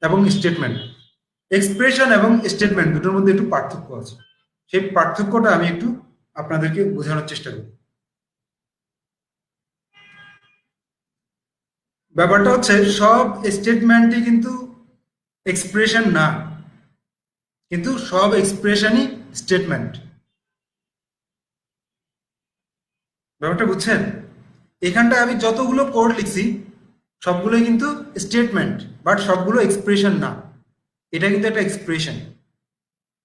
S1: এবং স্টেটমেন্ট। এক্সপ্রেশন এবং স্টেটমেন্ট দুটোর মধ্যে একটু পার্থক্য আছে। সেই পার্থক্যটা আমি একটু আপনাদেরকে বোঝানোর চেষ্টা করি। ব্যাপারটা হচ্ছে সব স্টেটমেন্টই কিন্তু এক্সপ্রেশন না, কিন্তু সব এক্সপ্রেশনই স্টেটমেন্ট। ব্যাপারটা বুঝছেন? এখানটা আমি যতগুলো কোড লিখছি সবগুলোই কিন্তু স্টেটমেন্ট, বাট সবগুলো এক্সপ্রেশন না। এটা কিন্তু একটা এক্সপ্রেশন।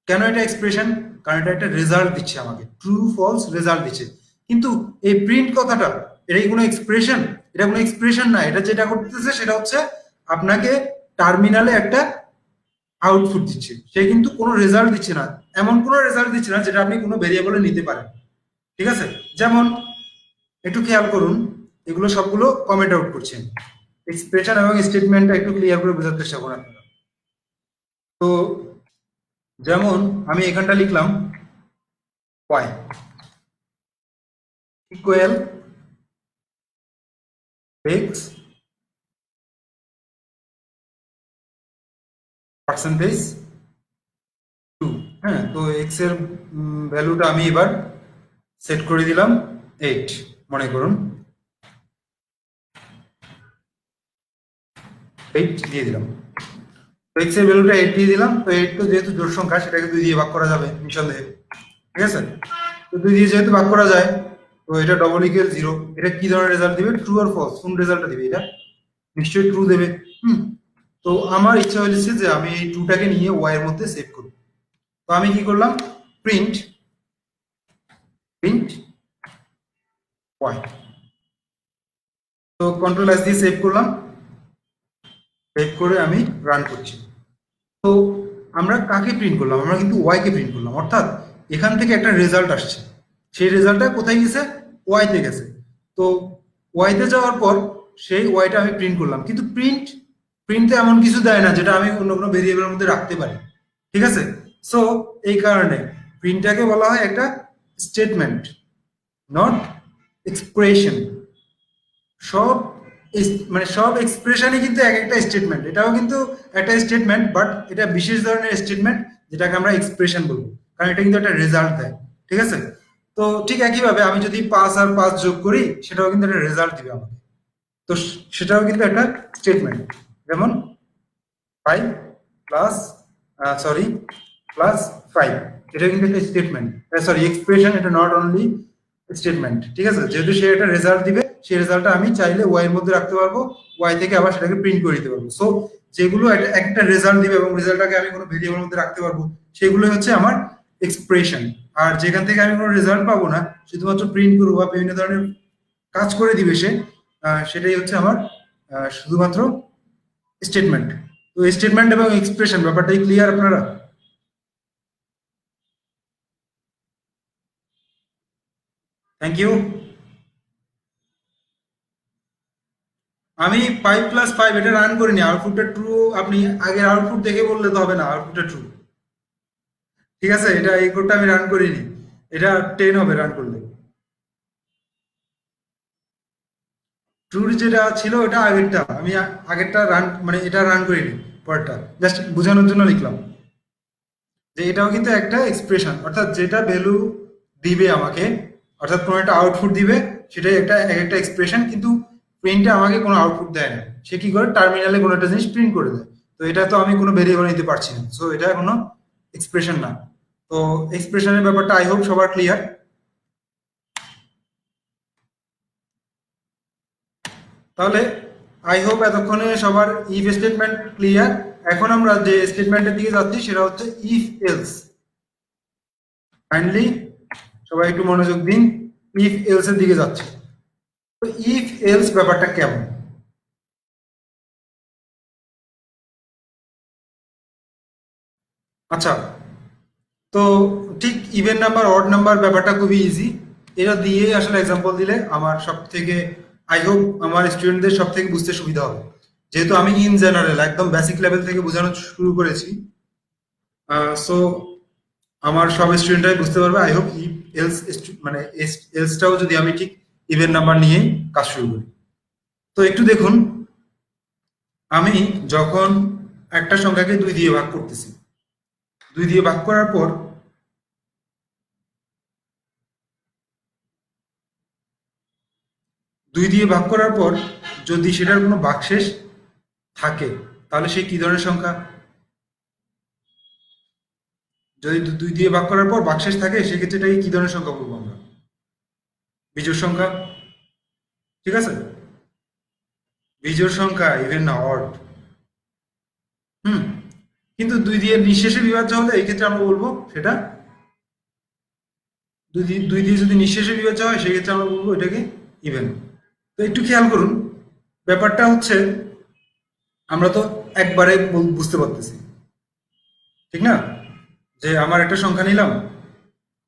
S1: কেন এটা এক্সপ্রেশন? কারণ এটা একটা রেজাল্ট দিচ্ছে আমাকে, ট্রু ফলস রেজাল্ট দিচ্ছে। কিন্তু এই প্রিন্ট কথাটা, এটা কি কোনো এক্সপ্রেশন? এটা কোনো এক্সপ্রেশন না। এটা যেটা করতেছে সেটা হচ্ছে আপনাকে টার্মিনালে একটা আউটপুট দিচ্ছে, সে কিন্তু কোনো রেজাল্ট দিচ্ছে না। এমন কোনো রেজাল্ট দিচ্ছে না যেটা আপনি কোনো ভেরিয়েবলে নিতে পারেন, ঠিক আছে? যেমন একটু খেয়াল করুন, এগুলো সবগুলো কমেন্ট আউট করছেন। এক্সপ্রেশন এবং স্টেটমেন্টটা একটু ক্লিয়ার করে বোঝার চেষ্টা করুন আপনারা। তো যেমন আমি এখানটা লিখলাম y equal x percentage two. হ্যাঁ, তো এক্স এর ভ্যালুটা আমি এবার সেট করে দিলাম 8, মনে করুন 8 দিয়ে দিলাম। তো এক্স এর ভ্যালুটা 8 দিয়ে দিলাম। তো 8 তো যেহেতু জোড় সংখ্যা, সেটাকে 2 দিয়ে ভাগ করা যাবে নিঃসন্দেহে, ঠিক আছে? তো 2 দিয়ে যেহেতু ভাগ করা যায়, তো এটা ডবল ইকুয়াল 0। এটা কি ধরনের রেজাল্ট দিবে? ট্রু আর ফলস, কোন রেজাল্টটা দিবে? এটা নিশ্চয়ই ট্রু দেবে। হুম। তো আমার ইচ্ছা হয়েছে যে আমি এই ট্রুটাকে নিয়ে ওয়াই এর মধ্যে সেভ করব। তো আমি কি করলাম? Print print y. তো কন্ট্রোল এস দিয়ে সেভ করলাম। সেভ করে আমি রান করছি। তো আমরা কাকে প্রিন্ট করলাম? আমরা কিন্তু ওয়াই কে প্রিন্ট করলাম, অর্থাৎ এখান থেকে একটা রেজাল্ট আসছে। সেই রেজাল্টটা কোথায় গেছে? ওয়াইতে গেছে। তো ওয়াইতে যাওয়ার পর সেই ওয়াইটা আমি প্রিন্ট করলাম, কিন্তু প্রিন্টে এমন কিছু দেয় না যেটা আমি অন্য কোনো ভেরিয়েবলের মধ্যে রাখতে পারি, ঠিক আছে? সো এই কারণে প্রিন্টটাকে বলা হয় একটা স্টেটমেন্ট, নট এক্সপ্রেশন। সব মানে সব এক্সপ্রেশনই কিন্তু এক একটা স্টেটমেন্ট। এটাও কিন্তু একটা স্টেটমেন্ট, বাট এটা বিশেষ ধরনের স্টেটমেন্ট যেটাকে আমরা এক্সপ্রেশন বলবো, কারণ এটা কিন্তু একটা রেজাল্ট দেয়, ঠিক আছে? তো ঠিক একইভাবে আমি যদি 5 আর 5 যোগ করি, সেটাও কিন্তু একটা রেজাল্ট দিবে আমাকে। তো সেটাও কিন্তু একটা স্টেটমেন্ট। যেমন 5 প্লাস সরি প্লাস 5, এটা কিন্তু একটা স্টেটমেন্ট, সরি এক্সপ্রেশন, এটা নট অনলি স্টেটমেন্ট, ঠিক আছে? যেহেতু সে একটা রেজাল্ট দিবে, সেই রেজাল্টটা আমি চাইলে ওয়াই এর মধ্যে রাখতে পারবো, ওয়াই থেকে আবার সেটাকে প্রিন্ট করে দিতে পারবো। সো যেগুলো একটা রেজাল্ট দিবে এবং রেজাল্টটাকে আমি কোনো ভেরিয়েবলের মধ্যে রাখতে পারবো, সেগুলোই হচ্ছে আমার এক্সপ্রেশন। আর যেখান থেকে আমি কোনো রেজাল্ট পাবো না, শুধুমাত্র প্রিন্ট করবো বা বিভিন্ন ধরনের কাজ করে দিবে সে, সেটাই হচ্ছে আমার শুধুমাত্র স্টেটমেন্ট। তো স্টেটমেন্ট এবং এক্সপ্রেশন ব্যাপারটাই ক্লিয়ার আপনারা? Thank you. আমি 5 + 5 এটা রান করিনি, আউটপুটটা ট্রু। আপনি আগের আউটপুট দেখে বললে তো হবে না আউটপুটটা ট্রু, ঠিক আছে? এটা এই কোডটা আমি রান করিনি। এটা 10 হবে রান করলে। ট্রুর যেটা ছিল ওটা আগেরটা, আমি আগেরটা রান মানে এটা রান করিনি, পরেরটা জাস্ট বোঝানোর জন্য লিখলাম যে এটাও কিন্তু একটা এক্সপ্রেশন, অর্থাৎ যেটা ভ্যালু দিবে আমাকে, অর্থাৎ কোনো একটা আউটপুট দিবে, সেটাই একটা এক্সপ্রেশন। কিন্তু প্রিন্টে আমাকে কোনো আউটপুট দেয় না, সে কি করে? টার্মিনালে কোনো একটা জিনিস প্রিন্ট করে দেয়। তো এটা তো আমি কোনো ভেরিয়েবল নিতে পারছি না, সো এটা কোনো এক্সপ্রেশন না। তো এক্সপ্রেশনের ব্যাপারটা আই হোপ সবার ক্লিয়ার। তাহলে আই হোপ এতক্ষণে সবার ইফ স্টেটমেন্ট ক্লিয়ার। এখন আমরা যে স্টেটমেন্টের দিকে যাচ্ছি সেটা হচ্ছে ইফ এলস। কাইন্ডলি সবাই একটু মনোযোগ দিন, ইফ এলস এর দিকে যাচ্ছি। তো ইফ এলস ব্যাপারটা কেমন? আচ্ছা, তো ঠিক ইভেন নাম্বার অড নাম্বার ব্যাপারটা খুবই ইজি। এটা দিয়ে আসলে এক্সাম্পল দিলে আমার সব থেকে আই হোপ আমার স্টুডেন্টদের সব থেকে বুঝতে সুবিধা হবে, যেহেতু আমি ইন জেনারেল একদম বেসিক লেভেল থেকে বোঝানো শুরু করেছি। সো আমার সব স্টুডেন্টরাই বুঝতে পারবে আই হোপ ইফ এলস, মানে এলসটাও যদি আমি ঠিক ইভেন নাম্বার নিয়ে কাজ শুরু করি। তো একটু দেখুন, আমি যখন একটা সংখ্যাকে 2 দিয়ে ভাগ করতেছি, 2 দিয়ে ভাগ করার পর 2 দিয়ে ভাগ করার পর যদি সেটার কোনো ভাগশেষ থাকে, তাহলে সে কি ধরনের সংখ্যা? যদি 2 দিয়ে ভাগ করার পর ভাগশেষ থাকে, সেক্ষেত্রে এটাকে কি ধরনের সংখ্যা বলবো আমরা? বিজোড় সংখ্যা। ঠিক আছে, বিজোড় সংখ্যা, ইভেন না অড। হুম, কিন্তু 2 দিয়ে নিঃশেষে বিভাজ্য হলে এই ক্ষেত্রে আমরা বলবো সেটা 2 দিয়ে যদি নিঃশেষে বিভাজ্য হয়, সেক্ষেত্রে আমরা বলবো এটাকে ইভেন। তো একটু খেয়াল করুন, ব্যাপারটা হচ্ছে আমরা তো একবারে বুঝতে পারতেছি, ঠিক না? যে আমার একটা সংখ্যা নিলাম,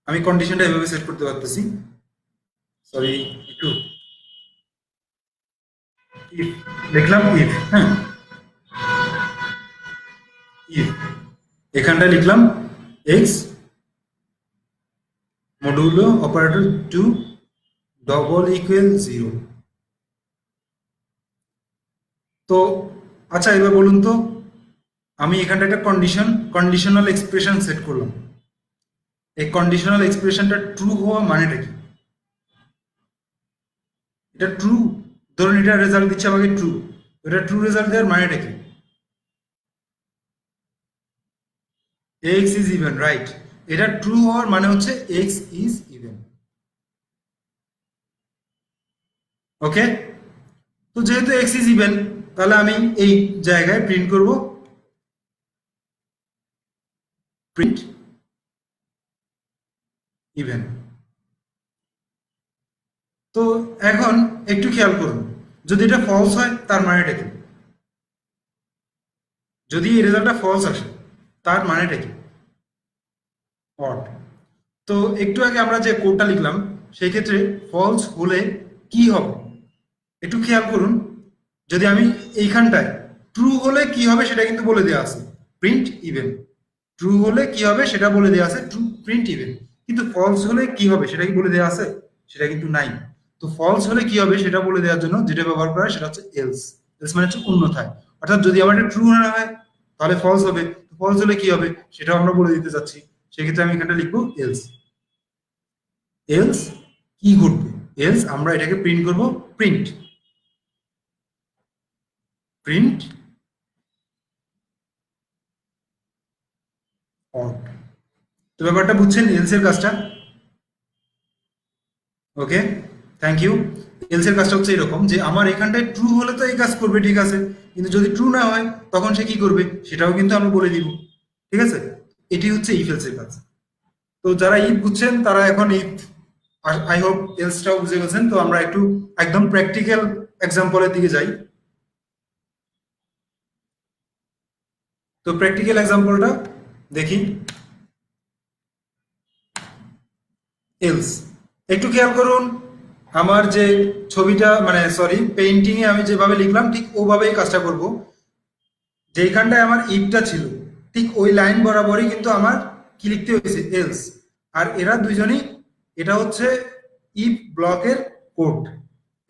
S1: আমি কন্ডিশনটা এভাবে সেট করতে পারতেছি। সরি, একটু ইফ লিখলাম, ইফ, হ্যাঁ, ইফ এখানটায় লিখলাম x modulo operator 2 double equal 0। তো আচ্ছা, এবার বলুন তো, আমি এখানটা একটা কন্ডিশনাল এক্সপ্রেশন সেট করলাম। এই কন্ডিশনাল এক্সপ্রেশনটা ট্রু হওয়া মানেটা কি? এটা ট্রু, ধরুন এটা রেজাল্ট দিচ্ছে আমাকে ট্রু, এটা ট্রু রেজাল্ট দেওয়ার মানেটা কি? X is even, right. এটা ট্রু হওয়ার মানে হচ্ছে এক্স ইজ ইভেন। ওকে, তো যেহেতু এক্স ইজ ইভেন, তাহলে আমি এই জায়গায় প্রিন্ট করব প্রিন্ট ইভেন। তো এখন একটু খেয়াল করুন, যদি এটা ফলস হয় তার মানেটা কি? যদি এই রেজাল্টটা ফলস আসে তার মানেটা কি? অড। তো একটু আগে আমরা যে কোডটা লিখলাম, সেই ক্ষেত্রে ফলস হলে কি হবে একটু খেয়াল করুন। যদি আমি এইখানটায় ট্রু হলে কি হবে সেটা কিন্তু বলে দেওয়া আছে, প্রিন্ট ইভেন। ট্রু হলে কি হবে সেটা বলে দেওয়া আছে, ট্রু প্রিন্ট ইভেন। কিন্তু ফলস হলে কি হবে সেটা কি বলে দেওয়া আছে? সেটা কিন্তু নাই। তো ফলস হলে কি হবে সেটা বলে দেওয়ার জন্য যেটা ব্যবহার করা হয় সেটা হচ্ছে এলস। এলস মানে হচ্ছে অন্যথায়। অর্থাৎ যদি আমার এটা ট্রু না হয় তাহলে ফলস হবে, ফলস হলে কি হবে সেটাও আমরা বলে দিতে চাচ্ছি। সেক্ষেত্রে আমি এখানটা লিখবো এলস। এলস কি ঘটবে? এলস আমরা এটাকে প্রিন্ট করব প্রিন্ট, প্রিন্ট অড। তো ব্যাপারটা বুঝছেন এলস এর কাজটা? ওকে, থ্যাংক ইউ। এলস এর কাজটা হচ্ছে এরকম যে আমার এখানটায় ট্রু হলে তো এই কাজ করবে, ঠিক আছে, কিন্তু যদি ট্রু না হয় তখন সে কি করবে সেটাও কিন্তু আমরা বলে দিব। ঠিক আছে, এটি হচ্ছে ইফ এলস এর কাজ। তো যারা ইফ বুঝছেন তারা এখন ইফ, আই হোপ এলসটাও বুঝে গেছেন। তো আমরা একটু একদম প্র্যাকটিক্যাল এক্সাম্পলের দিকে যাই। তো প্র্যাকটিক্যাল এক্সাম্পলটা দেখি। এলস একটু খেয়াল করুন, আমার যে ছবিটা মানে সরি পেইন্টিং এ আমি যেভাবে লিখলাম ঠিক ওভাবেই কাজটা করব। যেইখানটায় আমার ইফটা ছিল ঠিক ওই লাইন বরাবরই কিন্তু আমার কি লিখতে হয়েছে? এলস। আর এরা দুইজনই, এটা হচ্ছে ইফ ব্লকের কোড।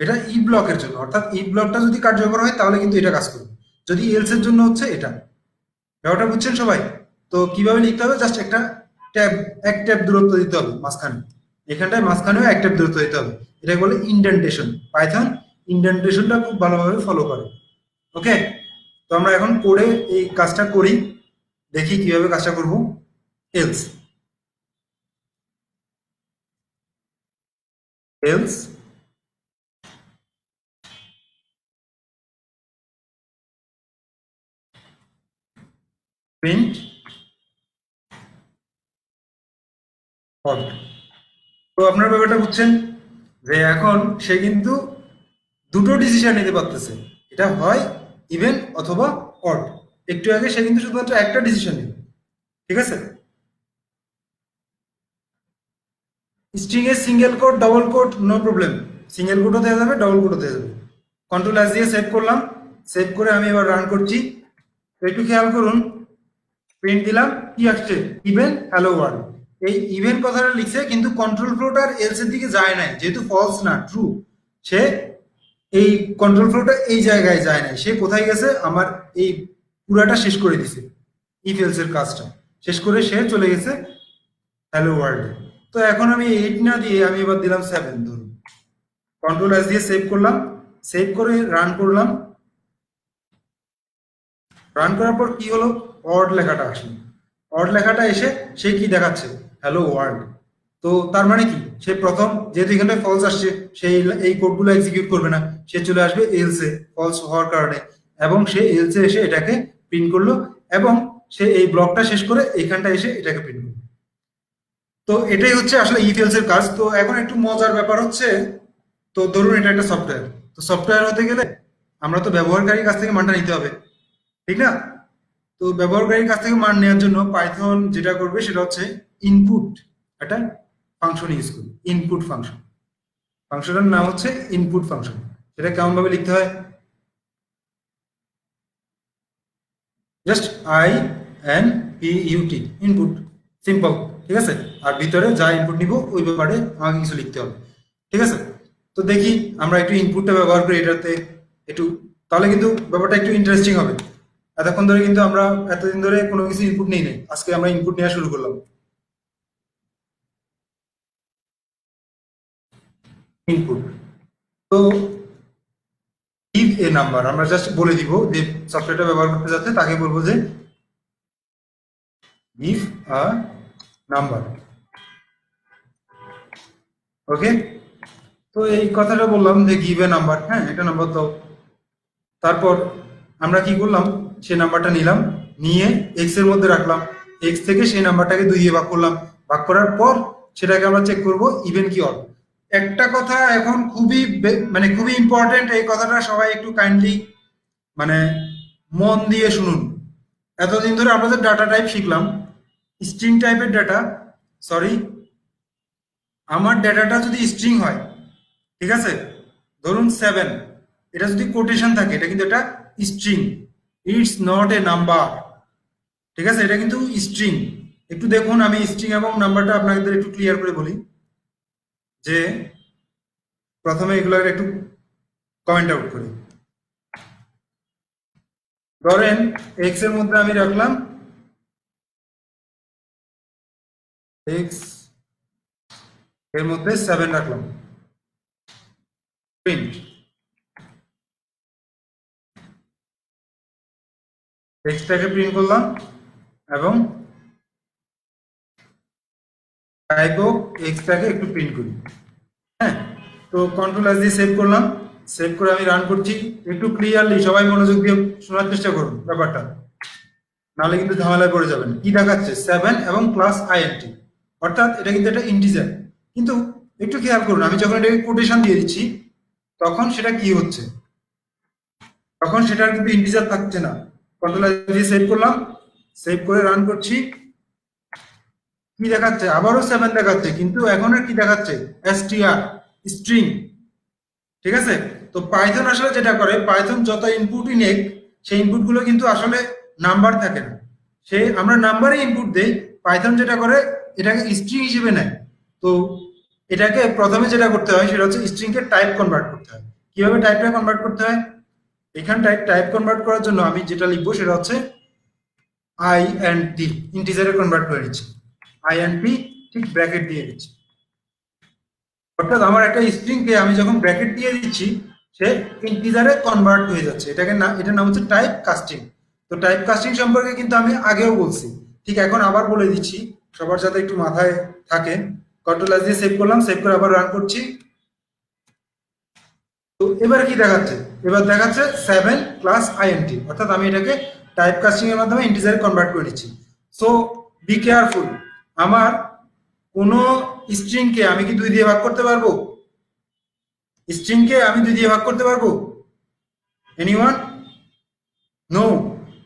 S1: এটা ইফ ব্লকের জন্য, অর্থাৎ ইফ ব্লকটা যদি কার্যকর হয় তাহলে কিন্তু এটা কাজ করবে। যদি এলস এর জন্য হচ্ছে এটা। ব্যাপারটা বুঝছেন সবাই? তো কিভাবে লিখতে হবে, জাস্ট একটা ট্যাব, এক ট্যাব দূরত্ব দিতে হবে মাঝখানে। এখানটায় মাঝখানেও এক ট্যাব দূরত্ব দিতে হবে। এটাকে বলে ইন্ডেন্টেশন। পাইথন ইন্ডেন্টেশনটা খুব ভালোভাবে ফলো করে। ওকে, তো আমরা এখন কোডে এই কাজটা করি, দেখি কিভাবে কাজটা করব। Else else print odd. তো আপনার ব্যাপারটা বুঝছেন যে এখন সে কিন্তু দুটো ডিসিশন নিতে পারতেছে, এটা হয় ইভেন অথবা অড। একটু আগে সে কিন্তু শুধুমাত্র একটা ডিসিশন নিল, ঠিক আছে। স্ট্রিং এর single code double code no problem, single কোডও দেওয়া যাবে ডাবল কোডও দেওয়া যাবে। কন্ট্রোল এস দিয়ে সেভ করলাম, সেভ করে আমি এবার রান করছি। তো একটু খেয়াল করুন, প্রিন্ট দিলাম, কি আসছে, ইভেন হ্যালো ওয়ার্ল্ড। এই ইভেন কথাটা লিখছে কিন্তু কন্ট্রোল ফ্লোটার এলস এর দিকে যায় নাই, যেহেতু ফলস না ট্রু, সে এই কন্ট্রোল ফ্লোটা এই জায়গায় যায় নাই, সে কোথায় গেছে, আমার এই পুরাটা শেষ করে দিছে, ইফ এলস এর কাজটা শেষ করে সে চলে গেছে হ্যালো ওয়ার্ল্ডে। তো এখন আমি 8 না দিয়ে আমি এবার দিলাম 7 ধরুন। কন্ট্রোল এস দিয়ে সেভ করলাম, সেভ করে রান করলাম। রান করার পর কি হলো, অড লেখাটা আসলো। অড লেখাটা এসে সে কি দেখাচ্ছে, হ্যালো ওয়ার্ল্ড। তো তার মানে কি, সে প্রথম যেহেতু এখানে ফলস আসছে, সে এই কোডগুলো এক্সিকিউট করবে না, সে চলে আসবে এলসে ফলস হওয়ার কারণে, এবং সে এলসে এসে এটাকে প্রিন্ট করলো, এবং সে এই ব্লকটা শেষ করে এইখানটা এসে এটাকে প্রিন্ট করলো। তো এটাই হচ্ছে আসলে ইফ এলস এর কাজ। তো এখন একটু মজার ব্যাপার হচ্ছে, তো ধরুন এটা একটা সফটওয়্যার, তো সফটওয়্যার হতে গেলে আমরা তো ব্যবহারকারীর কাছ থেকে মানটা নিতে হবে, ঠিক না। তো ব্যবহারকারীর কাছ থেকে মান নেওয়ার জন্য পাইথন যেটা করবে সেটা হচ্ছে ইনপুট একটা ফাংশন ইউজ করবে, ইনপুট ফাংশন। ফাংশনের নাম হচ্ছে ইনপুট ফাংশন। সেটা কেমন ভাবে লিখতে হয়, just I N P U T, input, simple, ঠিক আছে। আর ভিতরে যা ইনপুট নিব ওই ব্যাপারে আমাকে কিছু লিখতে হবে, ঠিক আছে। তো দেখি আমরা একটু ইনপুটটা ব্যবহার করি এটাতে একটু, তাহলে কিন্তু ব্যাপারটা একটু ইন্টারেস্টিং হবে। এতক্ষণ ধরে কিন্তু আমরা এতদিন ধরে কোনো কিছু ইনপুট নেই নাই, আজকে আমরা ইনপুট নেওয়া শুরু করলাম। ইনপুট, তো গিভ এ নাম্বার, আমরা জাস্ট বলে দিব যে সফটওয়্যারটা ব্যবহার করতে যাচ্ছে তাকে বলবো যে গিভ আ নাম্বার, ওকে। তো এই কথাটা বললাম যে গিভ এ নাম্বার, হ্যাঁ একটা নাম্বার দাও। তারপর আমরা কি করলাম, সেই নাম্বারটা নিলাম, নিয়ে এক্স এর মধ্যে রাখলাম, এক্স থেকে সেই নাম্বারটাকে 2 দিয়ে ভাগ করলাম, ভাগ করার পর সেটাকে আমরা চেক করব ইভেন কি অড। একটা কথা এখন খুবই মানে খুবই ইম্পর্টেন্ট, এই কথাটা সবাই একটু কাইন্ডলি মানে মন দিয়ে শুনুন। এতদিন ধরে আমরা যে ডাটা টাইপ শিখলাম, স্ট্রিং টাইপের ডাটা, সরি, আমার ডেটাটা যদি স্ট্রিং হয়, ঠিক আছে, ধরুন 7, এটা যদি কোটেশন থাকে এটা কিন্তু এটা string, it's not a number, ঠিক আছে, এটা কিন্তু স্ট্রিং। একটু দেখুন, আমি স্ট্রিং এবং নাম্বারটা আপনাদের একটু ক্লিয়ার করে বলি, যে প্রথমে এগুলো একটু কমেন্ট আউট করি। ধরেন এক্স এর মধ্যে আমি রাখলাম এক্স এর মধ্যে 7 রাখলাম, প্রিন্ট এক্সটাকে প্রিন্ট করলাম, এবং টাইপ অফ এক্সটাকে একটু প্রিন্ট করি, হ্যাঁ। তো কন্ট্রোল এস দিয়ে সেভ করলাম, সেভ করে আমি রান করছি। একটু ক্লিয়ারলি সবাই মনোযোগ দিয়ে শোনার চেষ্টা করুন ব্যাপারটা, নাহলে কিন্তু ঝামেলায় পড়ে যাবেন। কি দেখাচ্ছে, 7 এবং প্লাস আইএনটি, অর্থাৎ এটা কিন্তু একটা ইন্টিজার। কিন্তু একটু খেয়াল করুন, আমি যখন এটাকে কোটেশন দিয়ে দিচ্ছি তখন সেটা কি হচ্ছে, তখন সেটার কিন্তু ইন্টিজার থাকছে না। কন্ট্রোল এস দিয়ে সেভ করলাম, সেভ করে রান করছি, কি দেখাচ্ছে, আবারও 7 দেখাচ্ছে, কিন্তু এখন আর কি দেখাচ্ছে, এসটিআর, স্ট্রিং, ঠিক আছে। তো পাইথন আসলে যেটা করে, পাইথন যত ইনপুটই নেক, সেই ইনপুটগুলো কিন্তু আসলে নাম্বার থাকে না, সে আমরা নাম্বারে ইনপুট দেই, পাইথন যেটা করে এটাকে স্ট্রিং হিসেবে নেয়। তো এটাকে প্রথমে যেটা করতে হয় সেটা হচ্ছে স্ট্রিংকে টাইপ কনভার্ট করতে হয়। কিভাবে টাইপটা কনভার্ট করতে হয়, এখানটায় টাইপ কনভার্ট করার জন্য আমি যেটা লিখবো সেটা হচ্ছে আই এন্ড টি, ইন্টিজারে কনভার্ট করে দিচ্ছি, আই এন্ড টি, ঠিক ব্র্যাকেট দিয়ে দিচ্ছি। অর্থাৎ আমার একটা স্ট্রিংকে আমি যখন ব্র্যাকেট দিয়ে দিচ্ছি সে ইন্টিজারে কনভার্ট হয়ে যাচ্ছে, এটাকে না, এটার নাম হচ্ছে টাইপ কাস্টিং। তো টাইপ কাস্টিং সম্পর্কে কিন্তু আমি আগেও বলছি, ঠিক এখন আবার বলে দিচ্ছি সবার যাতে একটু মাথায় থাকে। কন্ট্রোল এস দিয়ে সেভ করলাম, সেভ করে আবার রান করছি, তো এবার কি দেখাচ্ছে? এবার দেখাচ্ছে 7 + int, অর্থাৎ আমি এটাকে টাইপ কাস্টিং এর মাধ্যমে ইন্টিজারে কনভার্ট করে নিচ্ছি। সো বি কেয়ারফুল, আমার কোনো স্ট্রিংকে আমি কি 2 দিয়ে ভাগ করতে পারবো? স্ট্রিংকে আমি 2 দিয়ে ভাগ করতে পারবো? এনিওয়ান? নো।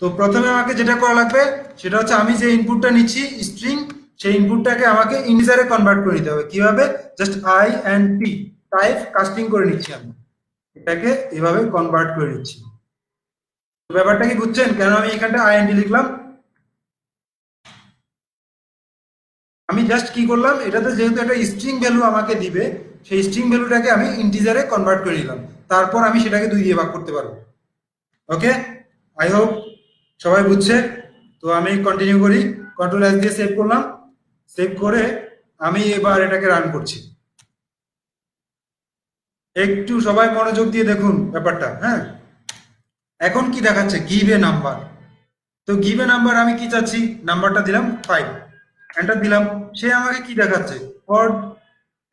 S1: তো প্রথমে আমাকে যেটা করা লাগবে সেটা হচ্ছে আমি যে ইনপুটটা নিচ্ছি স্ট্রিং, সেই ইনপুটটাকে আমাকে ইন্টিজারে কনভার্ট করে নিতে হবে। কিভাবে? Just I and P type casting করে নিচ্ছি আমি, এটাকে এভাবে কনভার্ট করে নিচ্ছি। তো ব্যাপারটা কি বুঝছেন কেন আমি এখানটা আইএনডি লিখলাম? আমি জাস্ট কি করলাম, এটাতে যেহেতু একটা স্ট্রিং ভ্যালু আমাকে দিবে, সেই স্ট্রিং ভ্যালুটাকে আমি ইন্টিজারে কনভার্ট করে নিলাম, তারপর আমি সেটাকে 2 দিয়ে ভাগ করতে পারবো। ওকে, আই হোপ সবাই বুঝছে। তো আমি কন্টিনিউ করি, কন্ট্রোল এস দিয়ে সেভ করলাম। সেভ করে আমি এবার এটাকে রান করছি। একটু সবাই মনোযোগ দিয়ে দেখুন ব্যাপারটা। হ্যাঁ, এখন কি দেখাচ্ছে? Give a number. তো গিভ এ নাম্বার আমি কি চাচ্ছি? নাম্বারটা দিলাম 5, এন্টার দিলাম। সে আমাকে কি দেখাচ্ছে? অড।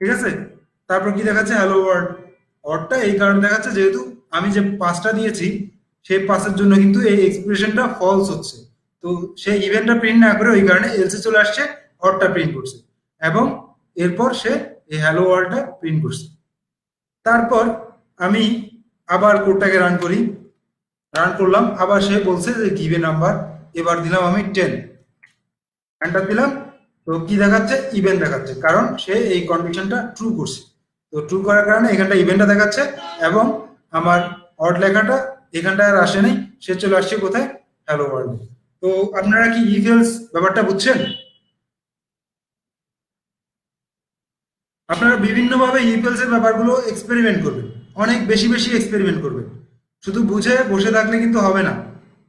S1: ঠিক আছে, তারপর কি দেখাচ্ছে? Hello world. অডটা এই কারণে দেখাচ্ছে যেহেতু আমি যে পাসটা দিয়েছি সেই পাসের জন্য কিন্তু এই এক্সপ্রেশনটা ফলস হচ্ছে। তো সে ইভেন্টটা প্রিন্ট না করে ওই কারণে এলসে চলে আসছে, অডটা প্রিন্ট করছে, এবং এরপর সে এই হ্যালো ওয়ার্ল্ডটা প্রিন্ট করছে। তারপর আমি আবার কোডটাকে রান করি। রান করলাম, আবার সে বলছে যে গিভ এ নাম্বার। এবার দিলাম আমি 10, এন্টার দিলাম। তো কি দেখাচ্ছে? ইভেন্ট দেখাচ্ছে, কারণ সে এই কন্ডিশনটা ট্রু করছে। তো ট্রু করার কারণে এখানটা ইভেন্টটা দেখাচ্ছে, এবং আমার অড লেখাটা এখানটা আর আসে নাই, সে চলে আসছে কোথায়? Hello world. তো আপনারা কি ইফ এলস ব্যাপারটা বুঝছেন? আপনারা বিভিন্নভাবে ইফ এলস এর ব্যাপারগুলো এক্সপেরিমেন্ট করবেন, অনেক বেশি বেশি এক্সপেরিমেন্ট করবেন। শুধু বুঝে বসে থাকলে কিন্তু হবে না,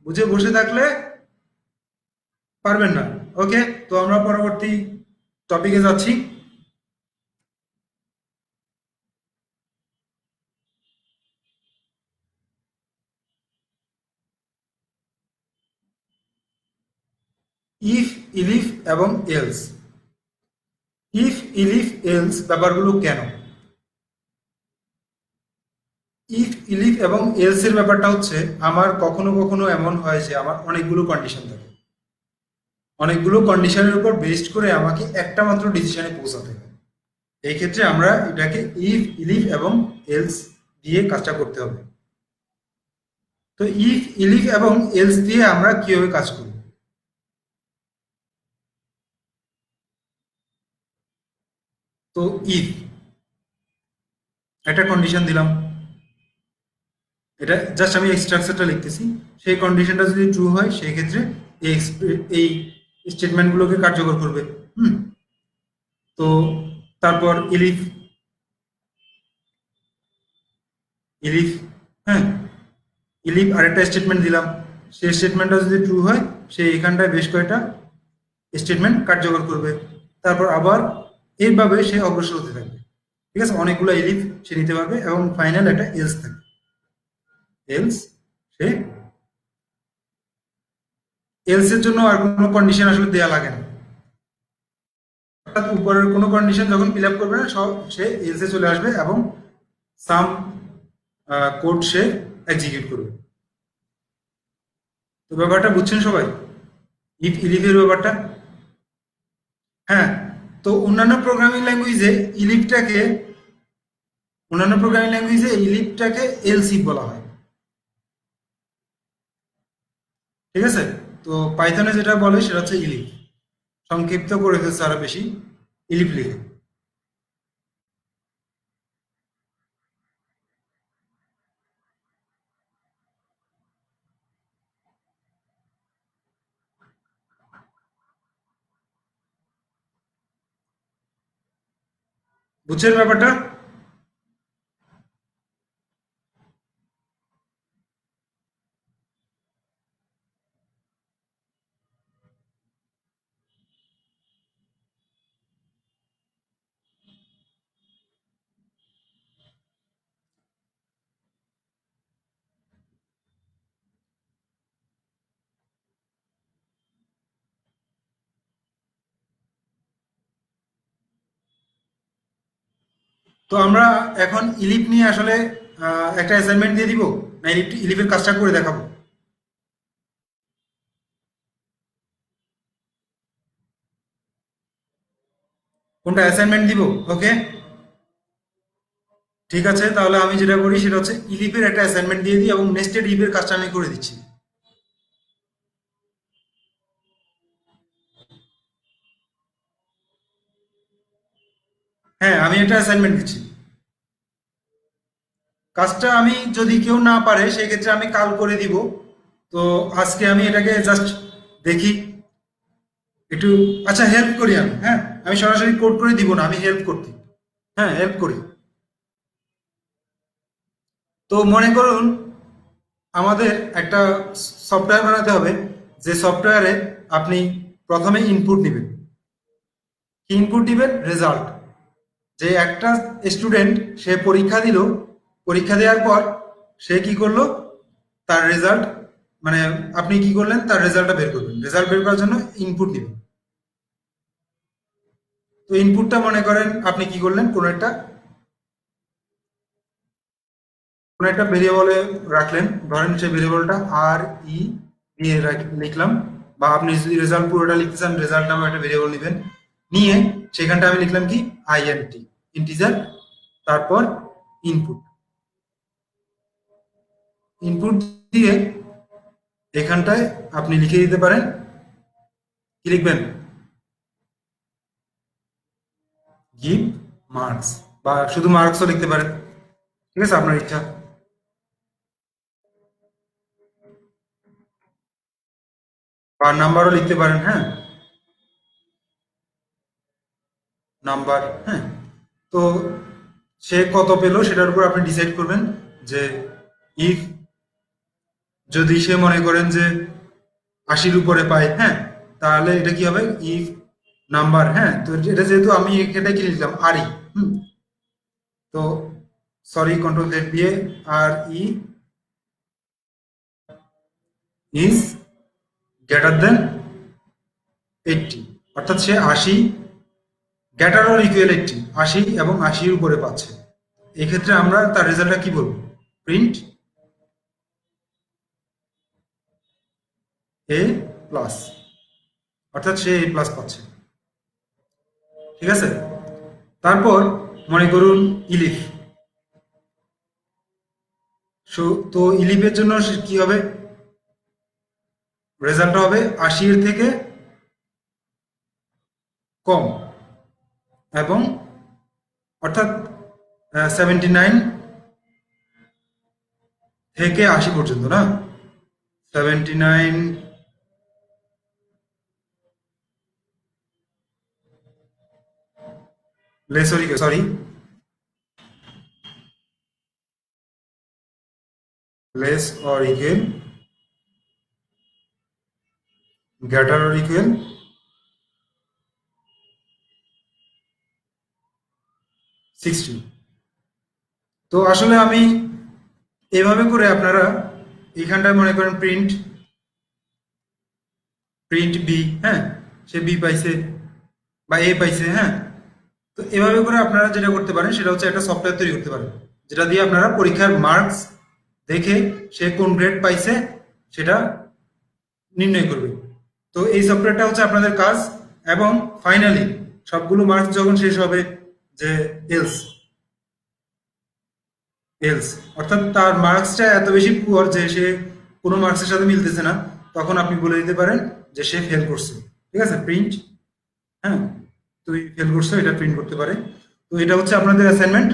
S1: বুঝে বসে থাকলে পারবেন না। ওকে, তো আমরা পরবর্তী টপিকে যাচ্ছি। ইফ, ইলিফ এবং এলস। ইফ, ইলিফ, এলস ব্যাপারগুলো কেন? ইফ, ইলিফ এবং এলস এর ব্যাপারটা হচ্ছে, আমার কখনো কখনো এমন হয় যে আমার অনেকগুলো কন্ডিশন থাকে, অনেকগুলো কন্ডিশনের উপর বেসড করে আমাকে একটা মাত্র ডিসিশনে পৌঁছাতে হয়। এই ক্ষেত্রে আমরা এটাকে ইফ, ইলিফ এবং এলস দিয়ে কাজটা করতে হবে। তো ইফ, ইলিফ এবং এলস দিয়ে আমরা কিভাবে কাজ করি? তো ইফ, একটা কন্ডিশন দিলাম, এটা জাস্ট আমি স্ট্রাকচারটা লিখতেছি। সেই কন্ডিশনটা যদি ট্রু হয় সেই ক্ষেত্রে এই স্টেটমেন্টগুলোকে কার্যকর করবে। হুম। তো তারপর ইলিফ, ইলিফ, হ্যাঁ, ইলিফ আরেকটা স্টেটমেন্ট দিলাম, সেই স্টেটমেন্টটা যদি ট্রু হয় সে এখানটায় বেশ কয়েকটা স্টেটমেন্ট কার্যকর করবে। তারপর আবার এইভাবে সে অগ্রসর হতে থাকবে। ঠিক আছে, অনেকগুলো ইলিফ সে নিতে পারবে, এবং ফাইনাল একটা এলস থাকবে। এলস, সে এলস এর জন্য আর কোনো কন্ডিশন আসলে দেয়া লাগে না, অর্থাৎ উপরের কোনো কন্ডিশন যখন ফিল আপ করবে না সব সে এলসে চলে আসবে, এবং সাম কোড সে এক্সিকিউট করবে। তো ব্যাপারটা বুঝছেন সবাই, ইফ ইলিফের ব্যাপারটা? হ্যাঁ, তো ইলিফটাকে অন্যান্য প্রোগ্রামিং ল্যাঙ্গুয়েজে ইলিফটাকে এলসি বলা হয়। ঠিক আছে, তো পাইথনে যেটা বলে সেটা হচ্ছে ইলিফ, সংক্ষিপ্ত করে দিচ্ছে আরো বেশি, ইলিফ লিখে। বুঝছেন ব্যাপারটা? তো আমরা এখন ইলিপ নিয়ে আসলে একটা অ্যাসাইনমেন্ট দিয়ে দিব, না ইলিফের কাজটা করে দেখাবো? কোনটা অ্যাসাইনমেন্ট দিব? ওকে, ঠিক আছে, তাহলে আমি যেটা করি সেটা হচ্ছে ইলিফের একটা অ্যাসাইনমেন্ট দিয়ে দিই এবং নেস্টেড ইফের কাজটা আমি করে দিচ্ছি। হ্যাঁ, আমি একটা অ্যাসাইনমেন্ট দিচ্ছি। কাজটা আমি যদি কেউ না পারে সেই ক্ষেত্রে আমি কাল করে দিব। তো আজকে আমি এটাকে জাস্ট দেখি একটু। আচ্ছা, হেল্প করি আমি। হ্যাঁ, আমি সরাসরি কোড করে দিব না, আমি হেল্প করতে। হ্যাঁ, হেল্প করি। তো মনে করুন আমাদের একটা সফটওয়্যার বানাতে হবে, যে সফটওয়্যারে আপনি প্রথমে ইনপুট নেবেন। কি ইনপুট দিবেন? রেজাল্ট। যে একটা স্টুডেন্ট সে পরীক্ষা দিল, পরীক্ষা দেওয়ার পর সে কি করলো, তার রেজাল্ট, মানে আপনি কি করলেন, তার রেজাল্টটা বের করবেন। রেজাল্ট বের করার জন্য ইনপুট নেবেন। তো ইনপুটটা মনে করেন আপনি কি করলেন, কোনো একটা ভেরিয়েবলে রাখলেন। ধরেন সেই ভেরিয়েবলটা আর ই দিয়ে লিখলাম, বা আপনি যদি রেজাল্ট পুরোটা লিখতে চান রেজাল্ট নামে একটা ভেরিয়েবল নেবেন, নিয়ে সেখানটা আমি লিখলাম কি আইএনটি, ইন্টিজার, তারপর ইনপুট। ইনপুট দিয়ে এখানটায় আপনি লিখে দিতে পারেন, কি লিখবেন, গিভ মার্কস, বা শুধু মার্কসও লিখতে পারেন। ঠিক আছে, আপনার ইচ্ছা। বা নাম্বারও লিখতে পারেন। হ্যাঁ, নাম্বার। হ্যাঁ, তো সে কত পেলো সেটার উপর আপনি ডিসাইড করবেন। যে ইফ, যদি সে মনে করেন যে ৮০-র উপরে পায়, হ্যাঁ, তাহলে এটা কি হবে, ইফ নাম্বার। হ্যাঁ, তো এটা যেহেতু আমি এটা কি লিখলাম আর ই, তো সরি, কন্ট্রোল জেড দিয়ে আর ই ইজ গ্রেটার দেন 80, অর্থাৎ সে ৮০ গ্রেটার অর ইকুয়াল 80, ৮০ এবং ৮০-র উপরে পাচ্ছে। এক্ষেত্রে আমরা তার রেজাল্টটা কি বলবো, প্রিন্ট এ প্লাস, অর্থাৎ সে এ প্লাস পাচ্ছে। ঠিক আছে, তারপর মনে করুন ইলিফ। তো ইলিফের জন্য কি হবে, রেজাল্ট হবে ৮০-এর থেকে কম, এবং অর্থাৎ 79 থেকে ৮০ পর্যন্ত, না, 79 less sorry sorry less or equal, greater or equal 60। তো আসলে আমি এভাবে করে আপনারা এইখানটায় মনে করেন প্রিন্ট প্রিন্ট বি, হ্যাঁ, সে বি পাইছে বা এ পাইছে। হ্যাঁ, তো এভাবে করে আপনারা যেটা করতে পারেন সেটা হচ্ছে একটা সফটওয়্যার তৈরি করতে পারেন, যেটা দিয়ে আপনারা পরীক্ষার মার্কস দেখে সে কোন গ্রেড পাইছে সেটা নির্ণয় করবে। তো এই সফটওয়্যারটা হচ্ছে আপনাদের কাজ। এবং ফাইনালি সবগুলো মার্কস যখন শেষ হবে, যে এলস এলস অর্থাৎ তার মার্কসটা এত বেশি পুয়ার যে সে কোনো মার্কসের সাথে মিলতেছে না, তখন আপনি বলে দিতে পারেন যে সে ফেল করছে। ঠিক আছে, প্রিন্ট, হ্যাঁ, তুই ফেল করছো, এটা প্রিন্ট করতে পারে। তো এটা হচ্ছে আপনাদের অ্যাসাইনমেন্ট,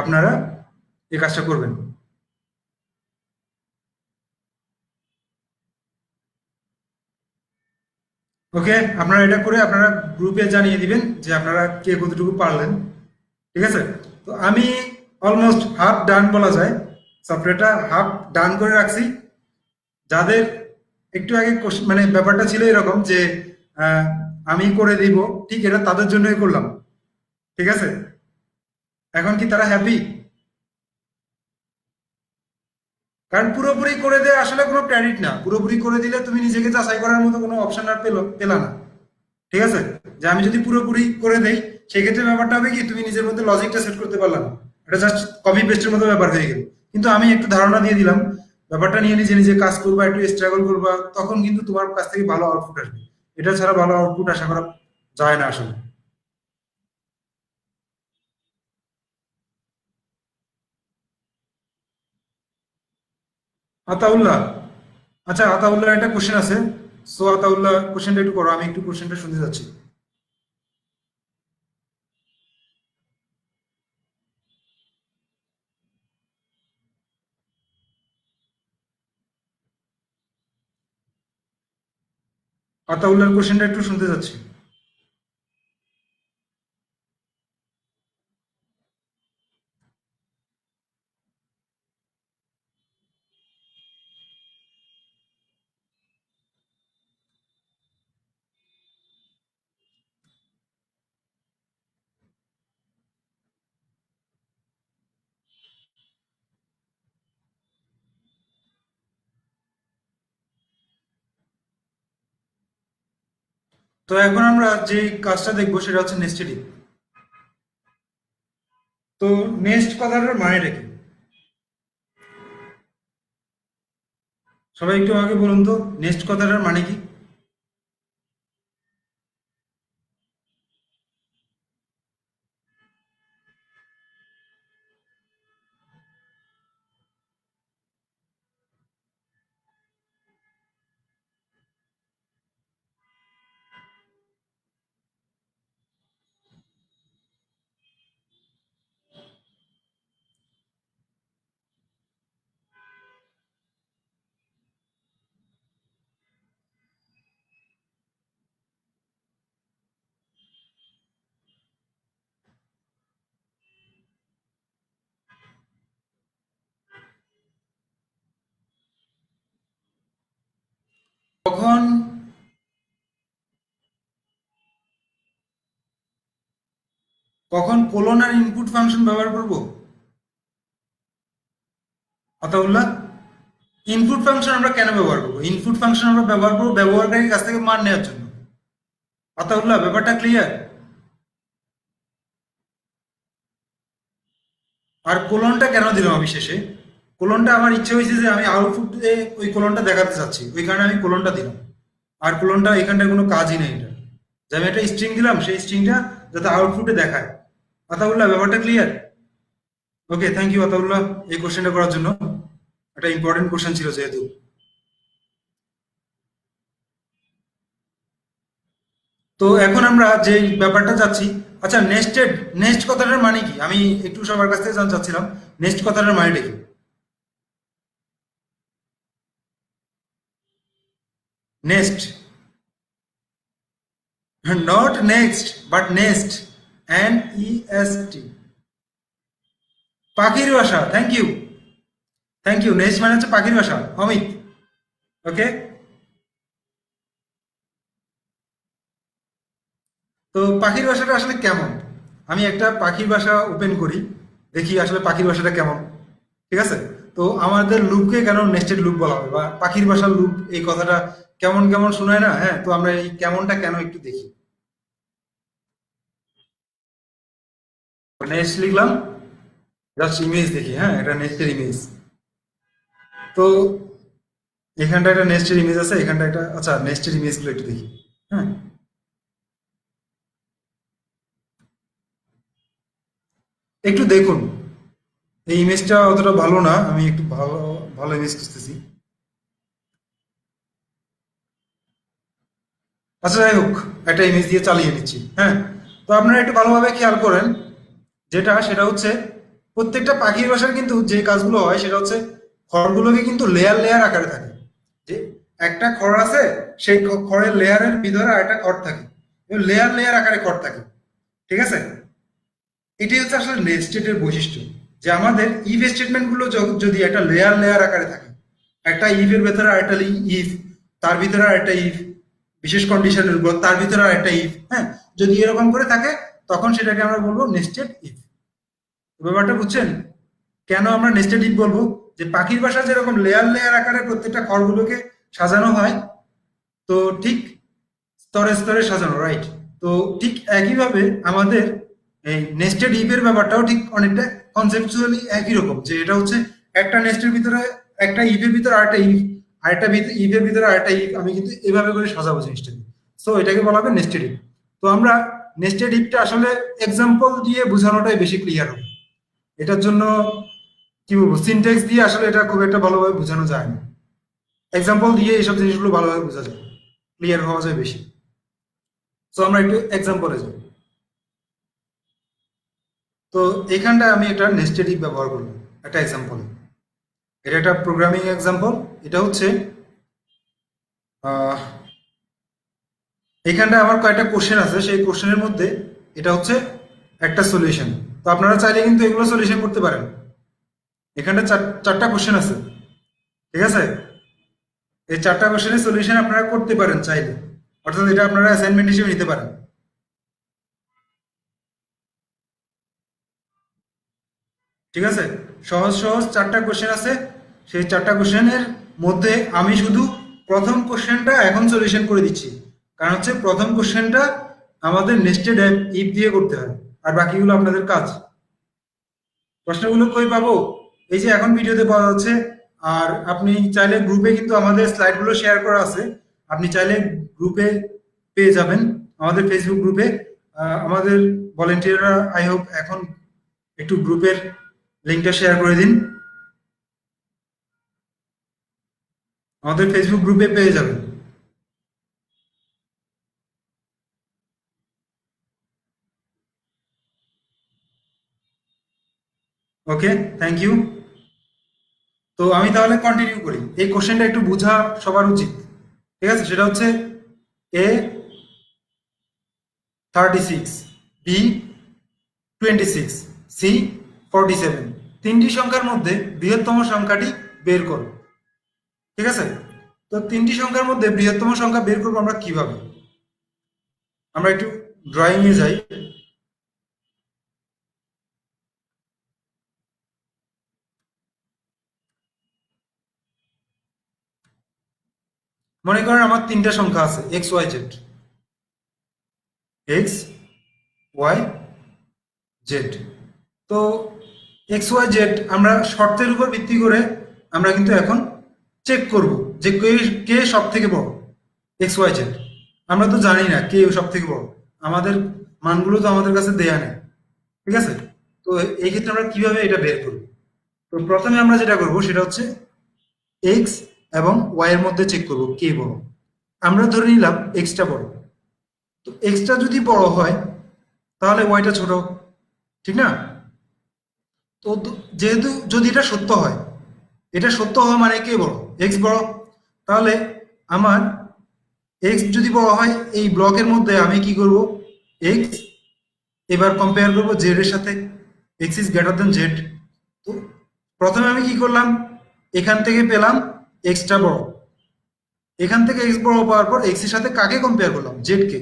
S1: আপনারা এই কাজটা করবেন। ওকে, আপনারা এটা করে আপনারা গ্রুপে জানিয়ে দিবেন যে আপনারা কে কতটুকু পারলেন। ঠিক আছে, তো আমি অলমোস্ট হাফ ডান বলা যায়, সফটওয়্যারটা হাফ ডান করে রাখছি। যাদের একটু আগে মানে ব্যাপারটা ছিল এরকম যে আহ, আমি করে দিব, ঠিক এটা তাদের জন্যই করলাম। ঠিক আছে, এখন কি তারা হ্যাপি? কারণ পুরোপুরি করে দেওয়া আসলে কোনো ক্রেডিট না। পুরোপুরি করে দিলে তুমি নিজেকে যাচাই করার মতো কোনো অপশন আর পেলা না। ঠিক আছে, যে আমি যদি পুরোপুরি করে দেই সেক্ষেত্রে ব্যাপারটা হবে কি, তুমি নিজের মধ্যে লজিকটা সেট করতে পারলাম না, এটা জাস্ট কপি পেস্টের মতো ব্যাপার হয়ে গেল। কিন্তু আমি একটু ধারণা দিয়ে দিলাম, ব্যাপারটা নিয়ে নিজে নিজে কাজ করবা, একটু স্ট্রাগল করবা, তখন কিন্তু তোমার কাছ থেকে ভালো আউটপুট আসবে। এটা ছাড়া ভালো আউটপুট আশা করা যায় না আসলে। আতাউল্লাহ, আচ্ছা আতাউল্লাহ একটা কোশ্চেন আছে। সো আতাউল্লাহ কোশ্চেনটা একটু করো, আমি একটু কোশ্চেনটা শুনতে যাচ্ছি। আতাউল্লাহর কোশ্চেনটা একটু শুনতে যাচ্ছি। তো এখন আমরা যে কাজটা দেখবো সেটা হচ্ছে নেস্টেডিং। তো নেক্সট কথাটার মানেটা কি? সবাই একটু আমাকে বলুন তো, নেক্সট কথাটার মানে কি? কখন কখন কোলন আর ইনপুট ফাংশন ব্যবহার করব? আতাউল্লাহ, ইনপুট ফাংশন আমরা কেন ব্যবহার করবো? ইনপুট ফাংশন আমরা ব্যবহার করবো ব্যবহারকারীর কাছ থেকে মান নেওয়ার জন্য। আতাউল্লাহ, ব্যাপারটা ক্লিয়ার? আর কোলনটা কেন দিলাম আমি শেষে? কোলনটা আমার ইচ্ছে হয়েছে যে আমি আউটপুটে ওই কোলনটা দেখাতে চাচ্ছি, ওই কারণে আমি কোলনটা দিলাম। আর কোলনটা এখানটায় কোনো কাজই নেই এটা, যে আমি একটা স্ট্রিং দিলাম সেই স্ট্রিংটা যাতে আউটপুটে দেখায়। আতাউল্লাহ, ব্যাপারটা clear? Okay, thank you Ataullah এই কোশ্চেনটা করার জন্য। একটা ইম্পর্টেন্ট কোশ্চেন ছিল যেহেতু। তো এখন আমরা যে ব্যাপারটা যাচ্ছি, আচ্ছা নেস্টেড, নেক্সট কথাটার মানে কি আমি একটু সবার কাছ থেকে জানতে চাচ্ছিলাম, নেক্সট কথাটার মানেটা কি? Nest, not next but nest, N E S T. পাখির বাসা, thank you, thank you. Nest মানে হচ্ছে পাখির বাসা, অমিত। ওকে। তো পাখির বাসাটা আসলে কেমন? আমি একটা পাখির বাসা ওপেন করি, দেখি আসলে পাখির বাসাটা কেমন। ঠিক আছে? তো আমাদের লুপকে কেন নেস্টেড লুপ বলা হবে, বা পাখির বাসার লুপ এই কথাটা কেমন কেমন শোনায় না? হ্যাঁ, তো আমরা এই কেমনটা কেন একটু দেখি। নেক্সট লিখলাম, জাস্ট ইমেজ দেখি। হ্যাঁ, এটা নেস্টেড ইমেজ। তো এখানটা একটা নেস্টেড ইমেজ আছে, এখানটা একটা, আচ্ছা নেস্টেড ইমেজগুলো একটু দেখি। হ্যাঁ, একটু দেখুন। এই ইমেজটা অতটা ভালো না, আমি একটু ভালো ভালো ইমেজ খুঁজতেছি। আচ্ছা যাই হোক, একটা ইমেজ দিয়ে চালিয়ে নিচ্ছি। হ্যাঁ, তো আপনারা একটু ভালোভাবে খেয়াল করেন, যেটা সেটা হচ্ছে প্রত্যেকটা পাখির বাসার কিন্তু যে কাজগুলো হয় সেটা হচ্ছে খড়গুলোকে কিন্তু লেয়ার লেয়ার আকারে থাকে। যে একটা খড় আছে, সেই খড়ের লেয়ারের ভিতরে আরেকটা খড় থাকে, লেয়ার লেয়ার আকারে খড় থাকে। ঠিক আছে? এটাই হচ্ছে আসলে নেস্টেড বৈশিষ্ট্য, যে আমাদের ইফ স্টেটমেন্ট গুলো যদি একটা লেয়ার লেয়ার আকারে থাকে, একটা ইফ এর ভেতরে আরেকটা ইফ, তার ভিতরে আরেকটা ইফ, বিশেষ কন্ডিশনের উপর তার ভিতরে আরেকটা ইফ, হ্যাঁ, যদি এরকম করে থাকে তখন সেটাকে আমরা বলবো নেস্টেড ইফ। ব্যাপারটা বুঝছেন? কেন আমরা নেস্টেড ইফ বলবো? যে পাখির বাসা যেরকম লেয়ার লেয়ার আকারে প্রত্যেকটা খড়গুলোকে সাজানো হয়, তো ঠিক স্তরে স্তরে সাজানো, রাইট? তো ঠিক একইভাবে আমাদের এই নেস্টেড ইফ এর ব্যাপারটাও ঠিক অনেকটা কনসেপচুয়ালি একই রকম, যে এটা হচ্ছে একটা নেস্টের ভিতরে একটা ইভের ভিতরে আরেকটা ইভ, আরেকটা ইভের ভিতরে আরেকটা ইভ, আমি কিন্তু এভাবে করে সাজাবো জিনিসটা। সো এটাকে বলা হবে নেস্টেড ইভ। তো আমরা নেস্টেড ইভটা আসলে এক্সাম্পল দিয়ে বোঝানোটাই বেশি ক্লিয়ার হবে। এটার জন্য কি বলবো, সিনট্যাক্স দিয়ে আসলে এটা খুব একটা ভালোভাবে বোঝানো যায় না। এক্সাম্পল দিয়ে এইসব জিনিসগুলো ভালোভাবে বোঝা যায়, ক্লিয়ার হওয়া যায় বেশি। সো আমরা একটু এক্সাম্পলে যাই। তো এখানটায় আমি একটা নেস্টেড ইফ ব্যবহার করলাম একটা এক্সাম্পলে। এটা একটা প্রোগ্রামিং এক্সাম্পল। এটা হচ্ছে আহ, এখানটায় আমার কয়েকটা কোশ্চেন আছে, সেই কোশ্চেনের মধ্যে এটা হচ্ছে একটা সলিউশন। তো আপনারা চাইলে কিন্তু এগুলো সলিউশন করতে পারেন। এখানটা চারটা কোশ্চেন আছে, ঠিক আছে? এই চারটা কোশ্চেনের সলিউশন আপনারা করতে পারেন চাইলে, অর্থাৎ এটা আপনারা অ্যাসাইনমেন্ট হিসেবে নিতে পারেন, ঠিক আছে? সহজ সহজ চারটা কোশ্চেন আছে। সেই চারটা কোশ্চেনের মধ্যে আমি শুধু প্রথম কোশ্চেনটা এখন সলিউশন করে দিচ্ছি, কারণ হচ্ছে প্রথম কোশ্চেনটা আমাদের নেস্টেড ইফ দিয়ে করতে হয়, আর বাকিগুলো আপনাদের কাজ। প্রশ্নগুলো কই পাবো? এই যে এখন ভিডিওতে পাওয়া যাচ্ছে। আর আপনি চাইলে গ্রুপে কিন্তু আমাদের স্লাইডগুলো শেয়ার করা আছে, আপনি চাইলে গ্রুপে পেয়ে যাবেন, আমাদের ফেসবুক গ্রুপে। আমাদের ভলেন্টিয়াররা আই হোপ এখন একটু গ্রুপের লিঙ্কটা শেয়ার করে দিন, আমাদের ফেসবুক গ্রুপে পেয়ে যাবেন। ওকে, থ্যাংক ইউ। তো আমি তাহলে কন্টিনিউ করি। এই কোশ্চেনটা একটু বোঝা সবার উচিত, ঠিক আছে? সেটা হচ্ছে এ 36, বি 26, সি 47, তিনটি সংখ্যার মধ্যে বৃহত্তম সংখ্যাটি বের করো, ঠিক আছে? তো তিনটি সংখ্যার মধ্যে বৃহত্তম সংখ্যা বের করবো আমরা কিভাবে? আমরা একটু ড্রয়িং এ যাই। মনে করেন আমার তিনটা সংখ্যা আছে, x y z, x y z. তো এক্স ওয়াই জেড আমরা শর্তের উপর ভিত্তি করে আমরা কিন্তু এখন চেক করব যে কে কে সব থেকে বড়। এক্স ওয়াই জেড আমরা তো জানি না কে সব থেকে বড়, আমাদের মানগুলো তো আমাদের কাছে দেয়া নেই, ঠিক আছে? তো এই ক্ষেত্রে আমরা কিভাবে এটা বের করব? তো প্রথমে আমরা যেটা করব সেটা হচ্ছে এক্স এবং ওয়াই এর মধ্যে চেক করব কে বড়। আমরা ধরে নিলাম এক্সটা বড়। তো এক্সটা যদি বড় হয় তাহলে ওয়াইটা ছোট, ঠিক না? তো যেহেতু যদি এটা সত্য হয়, এটা সত্য হওয়া মানে কে বড়? এক্স বড়। তাহলে আমার এক্স যদি বড় হয়, এই ব্লকের মধ্যে আমি কি করব? এক্স এবার কম্পেয়ার করব জেড এর সাথে, x is greater then Z. তো প্রথমে আমি কি করলাম, এখান থেকে পেলাম এক্সটা বড়, এখান থেকে এক্স বড় পাওয়ার পর এক্স এর সাথে কাকে কম্পেয়ার করলাম? জেড কে।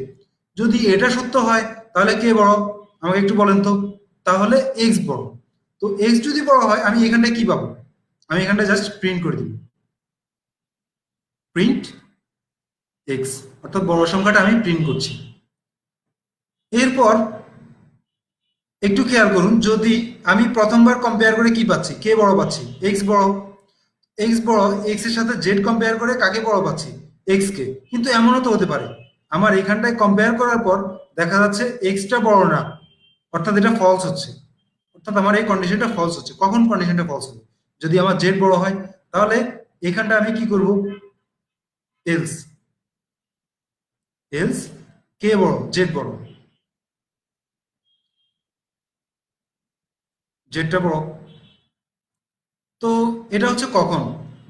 S1: যদি এটা সত্য হয় তাহলে কে বড় আমাকে একটু বলেন তো? তাহলে এক্স বড়। তো এক্স যদি বড় হয় আমি এখানটায় কি পাবো? আমি এখানটায় জাস্ট প্রিন্ট করে দিব, প্রিন্ট এক্স, অর্থাৎ বড় সংখ্যাটা আমি প্রিন্ট করছি। এরপর একটু খেয়াল করুন, যদি আমি প্রথমবার কম্পেয়ার করে কি পাচ্ছি? কে বড় পাচ্ছি? এক্স বড়। এক্স বড়, এক্স এর সাথে জেড কম্পেয়ার করে কাকে বড় পাচ্ছি? এক্স কে। কিন্তু এমনও তো হতে পারে আমার এখানটায় কম্পেয়ার করার পর দেখা যাচ্ছে এক্সটা বড় না, অর্থাৎ এটা ফলস হচ্ছে, অর্থাৎ আমার এই কন্ডিশনটা ফলস হচ্ছে। কখন কন্ডিশনটা ফলস হবে? যদি আমার জেড বড় হয়। তাহলে এখানটা আমি কি করব? এলস, এলস কে বড়? জেড বড়, জেডটা বড়। তো এটা হচ্ছে কখন?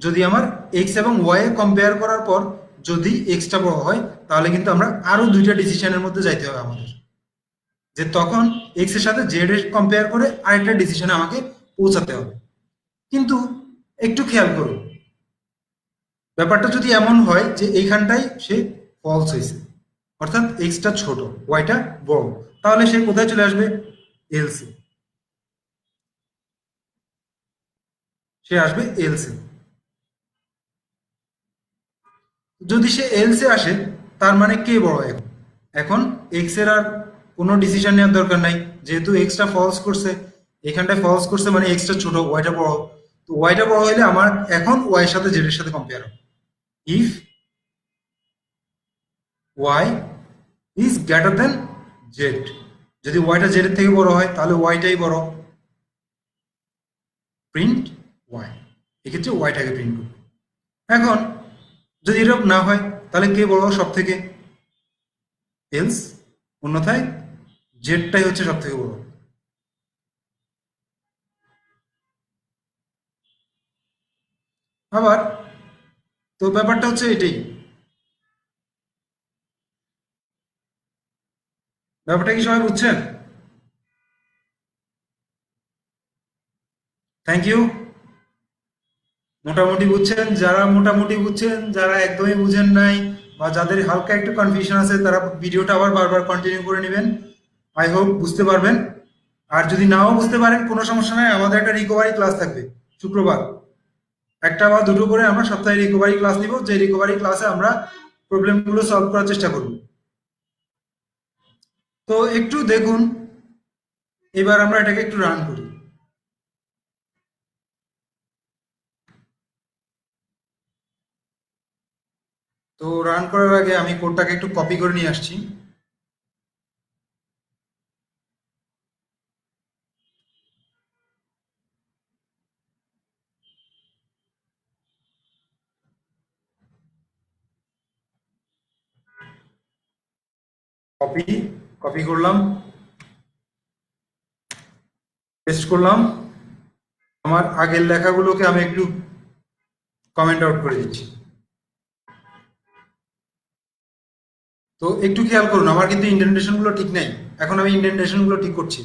S1: যদি আমার এক্স এবং ওয়াই কম্পেয়ার করার পর যদি এক্সটা বড় হয়, তাহলে কিন্তু আমরা আরো দুইটা ডিসিশনের মধ্যে যাইতে হবে আমাদের, যে তখন এক্স এর সাথে জেড এর কম্পেয়ার করে আরেকটা ডিসিশনে আমাকে পৌঁছাতে হবে। কিন্তু একটু খেয়াল করুন, ব্যাপারটা যদি এমন হয় যে এইখানটাই সে ফলস হয়েছে, অর্থাৎ এক্সটা ছোট ওয়াইটা বড়, তাহলে সে কোথায় চলে আসবে? এলসি, সে আসবে এলসি। যদি সে এলসে আসে তার মানে কে বড়? এখন এখন এক্স এর আর কোনো ডিসিশন নেওয়ার দরকার নাই, যেহেতু এক্সটা ফলস করছে, এখানটায় ফলস করছে মানে এক্সটা ছোট ওয়াইটা বড়। তো ওয়াইটা বড় হলে আমার এখন ওয়াই এর সাথে জেড এর সাথে কম্পেয়ার হবে। If y is greater then z, যদি ওয়াইটা জেড এর থেকে বড় হয় তাহলে ওয়াইটাই বড়, প্রিন্ট ওয়াই। এক্ষেত্রে ওয়াইটাকে প্রিন্ট করব। এখন যদি এটা না হয় তাহলে কে বড় সব থেকে, এলস, অন্যথায় জেডটাই হচ্ছে সব থেকে বড়। আবার তো ব্যাপারটা হচ্ছে এটাই, ব্যাপারটা কি সবাই বুঝছেন? Thank you. মোটামুটি বুঝছেন, যারা মোটামুটি বুঝছেন, যারা একদমই বুঝেন নাই বা যাদের হালকা একটু কনফিউশন আছে তারা ভিডিওটা আবার বারবার কন্টিনিউ করে নেবেন। আই হোপ বুঝতে পারবেন। আর যদি নাও বুঝতে পারেন কোনো সমস্যা নাই, আমাদের একটা রিকভারি ক্লাস থাকবে শুক্রবার, একটা বা দুটো করে আমরা সপ্তাহে রিকভারি ক্লাস নিব, যে রিকভারি ক্লাসে আমরা প্রবলেমগুলো সলভ করার চেষ্টা করব। তো একটু দেখুন, এবার আমরা এটাকে একটু রান করি। তো রান করার আগে আমি কোডটাকে একটু কপি করে নিয়ে আসছি। কপি, কপি করলাম, পেস্ট করলাম। আমার আগের লেখাগুলোকে আমি একটু কমেন্ট আউট করে দিচ্ছি। তো একটু খেয়াল করুন, আমার কিন্তু ইন্ডেন্টেশন গুলো ঠিক নেই। এখন আমি ইন্ডেন্টেশন গুলো ঠিক করছি।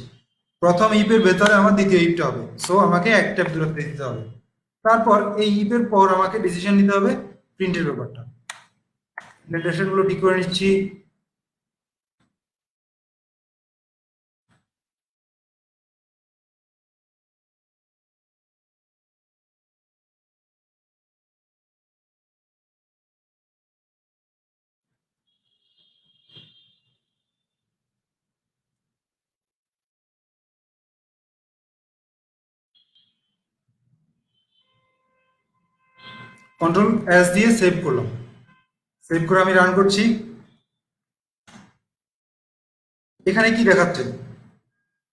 S1: প্রথম ইপের ভেতরে আমার দ্বিতীয় ইপটা হবে, সো আমাকে এক ট্যাপ দূরত্বে দিতে হবে। তারপর এই ইপের পর আমাকে ডিসিশন নিতে হবে প্রিন্টের ব্যাপারটা। ইন্ডেন্টেশন গুলো ঠিক করে নিচ্ছি। কন্ট্রোল এস দিয়ে সেভ করলাম। সেভ করে আমি রান করছি। এখানে কি দেখাচ্ছে?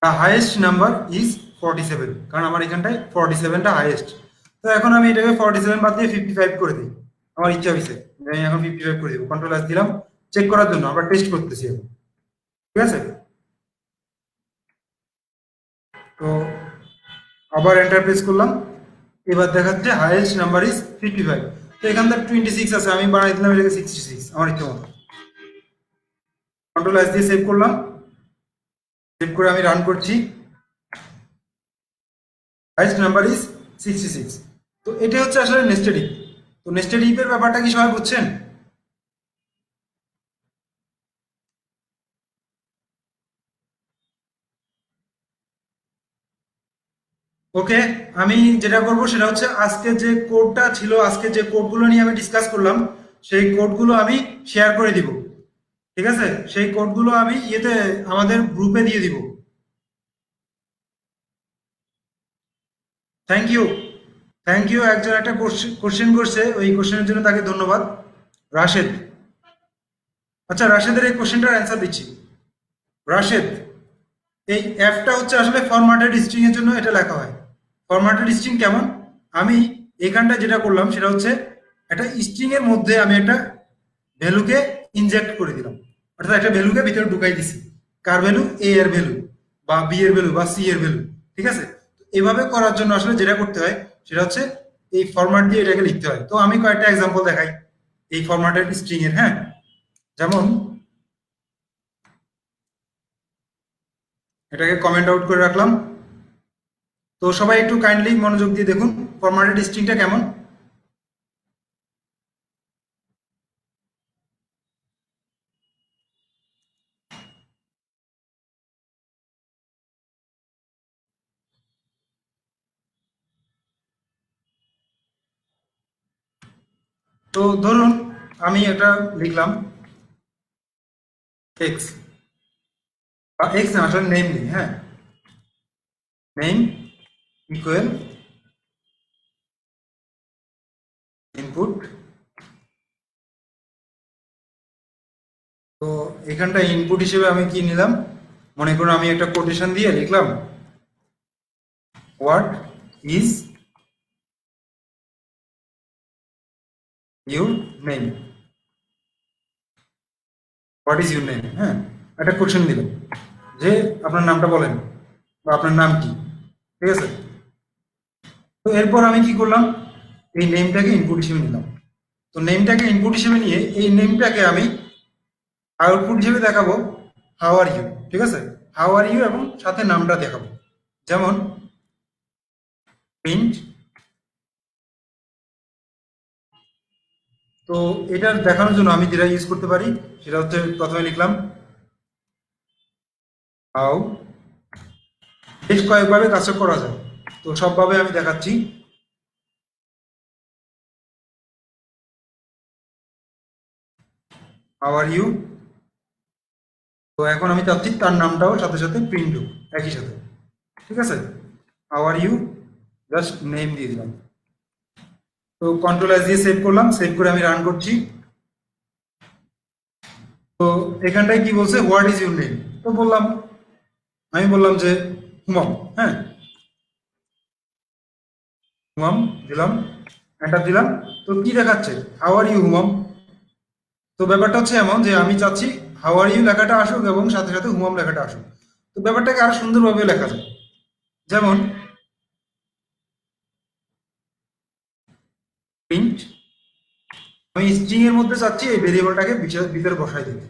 S1: দ্য হাইয়েস্ট নাম্বার ইজ 47, কারণ আমার এখানটায় 47টা হাইয়েস্ট। তো এখন আমি এটাকে 47 বাদ দিয়ে 55 করে দিই। আমার ইচ্ছা হয়েছে আমি এখন 55 করে দিব। কন্ট্রোল এস দিলাম চেক করার জন্য, আমরা টেস্ট করতেছি এখন। ঠিক আছে, তো আবার এন্টার প্রেস করলাম। এবার দেখাচ্ছে হাইয়েস্ট নাম্বার ইজ 55। তো এখান থেকে 26 আছে, আমি বানাই দিলাম এটাকে 66 আমার ইচ্ছা মতো। কন্ট্রোল এস দিয়ে সেভ করলাম। সেভ করে আমি রান করছি। Highest number is 66। তো এটা হচ্ছে আসলে নেস্টেড ইফ। তো নেস্টেড ইফের ব্যাপারটা কি সবাই বুঝছেন? ওকে, আমি যেটা করব সেটা হচ্ছে আজকে যে কোডটা ছিল, আজকে যে কোডগুলো নিয়ে আমি ডিসকাস করলাম, সেই কোডগুলো আমি শেয়ার করে দিব। ঠিক আছে, সেই কোডগুলো আমি ইয়েতে আমাদের গ্রুপে দিয়ে দিব। Thank you. থ্যাংক ইউ, একজন একটা কোশ্চেন করছে, ওই কোশ্চেনের জন্য তাকে ধন্যবাদ। রাশেদ। আচ্ছা, রাশেদের এই কোশ্চেনটার অ্যান্সার দিচ্ছি। রাশেদ, এই অ্যাপটা হচ্ছে আসলে ফরম্যাটেড স্ট্রিং এর জন্য এটা লেখা হয়। ফরম্যাটেড স্ট্রিং কেমন? আমি এখানটা যেটা করলাম সেটা হচ্ছে একটা স্ট্রিং এর মধ্যে আমি একটা ভ্যালুকে ইনজেক্ট করে দিলাম, অর্থাৎ একটা ভ্যালুকে ভিতরে ঢুকাই দিছি। কার ভ্যালু? এ এর ভ্যালু বা বি এর ভ্যালু বা সি এর ভ্যালু। ঠিক আছে, তো এভাবে করার জন্য আসলে যেটা করতে হয় সেটা হচ্ছে এই ফরম্যাট দিয়ে এটাকে লিখতে হয়। তো আমি কয়েকটা এক্সাম্পল দেখাই এই ফরম্যাটেড স্ট্রিং এর। হ্যাঁ, যেমন এটাকে কমেন্ট আউট করে রাখলাম। তো সবাই একটু কাইন্ডলি মনোযোগ দিয়ে দেখুন ফরম্যাটেড স্ট্রিংটা কেমন। তো ধরুন আমি এটা লিখলাম এক্স, বা এক্স না, আসলে নেম নেই। হ্যাঁ, নেম ইকুয়াল ইনপুট। তো এখানটা ইনপুট হিসেবে আমি কি নিলাম, মনে করুন আমি একটা কোটেশন দিয়ে লিখলাম what is your name, what is your name, হ্যাঁ, একটা কোশ্চেন দিলাম যে আপনার নামটা বলেন বা আপনার নাম কি, ঠিক আছে। তো এরপর আমি কি করলাম, এই নেমটাকে ইনপুট হিসেবে নিলাম। তো নেমটাকে ইনপুট হিসেবে নিয়ে এই নেমটাকে আমি আউটপুট হিসেবে দেখাবো হাউ আর ইউ, ঠিক আছে, হাউ আর ইউ এবং সাথে নামটা দেখাবো, যেমন প্রিন্ট। তো এটা দেখানোর জন্য আমি যেটা ইউজ করতে পারি সেটা হচ্ছে প্রথমে লিখলাম হাউ, বেশ কয়েকভাবে কাজটা করা যায়, তো সবভাবে আমি দেখাচ্ছি। How are you. তো এখন আমি চাচ্ছি তার নামটাও সাথে সাথে প্রিন্ট হোক একই সাথে, ঠিক আছে। How are you, just name দিয়ে দিলাম। তো কন্ট্রোল এস দিয়ে সেভ করলাম, সেভ করে আমি রান করছি। তো এখানটায় কি বলছে, হোয়াট ইজ ইউর নেম, তো বললাম, আমি বললাম যে হুমাম, হ্যাঁ, হুমাম দিলাম, এন্টার দিলাম। তো কি দেখাচ্ছে, হাউ আর ইউ হুমাম। তো ব্যাপারটা হচ্ছে এমন যে আমি চাচ্ছি হাউ আর ইউ লেখাটা আসুক এবং সাথে সাথে হুমাম লেখাটা আসুক। তো ব্যাপারটাকে আরো সুন্দরভাবে লেখা যায়, যেমন প্রিন্ট, আমি স্ট্রিং এর মধ্যে চাচ্ছি এই ভেরিয়েবলটাকে ভিতরে বসাই দিতে।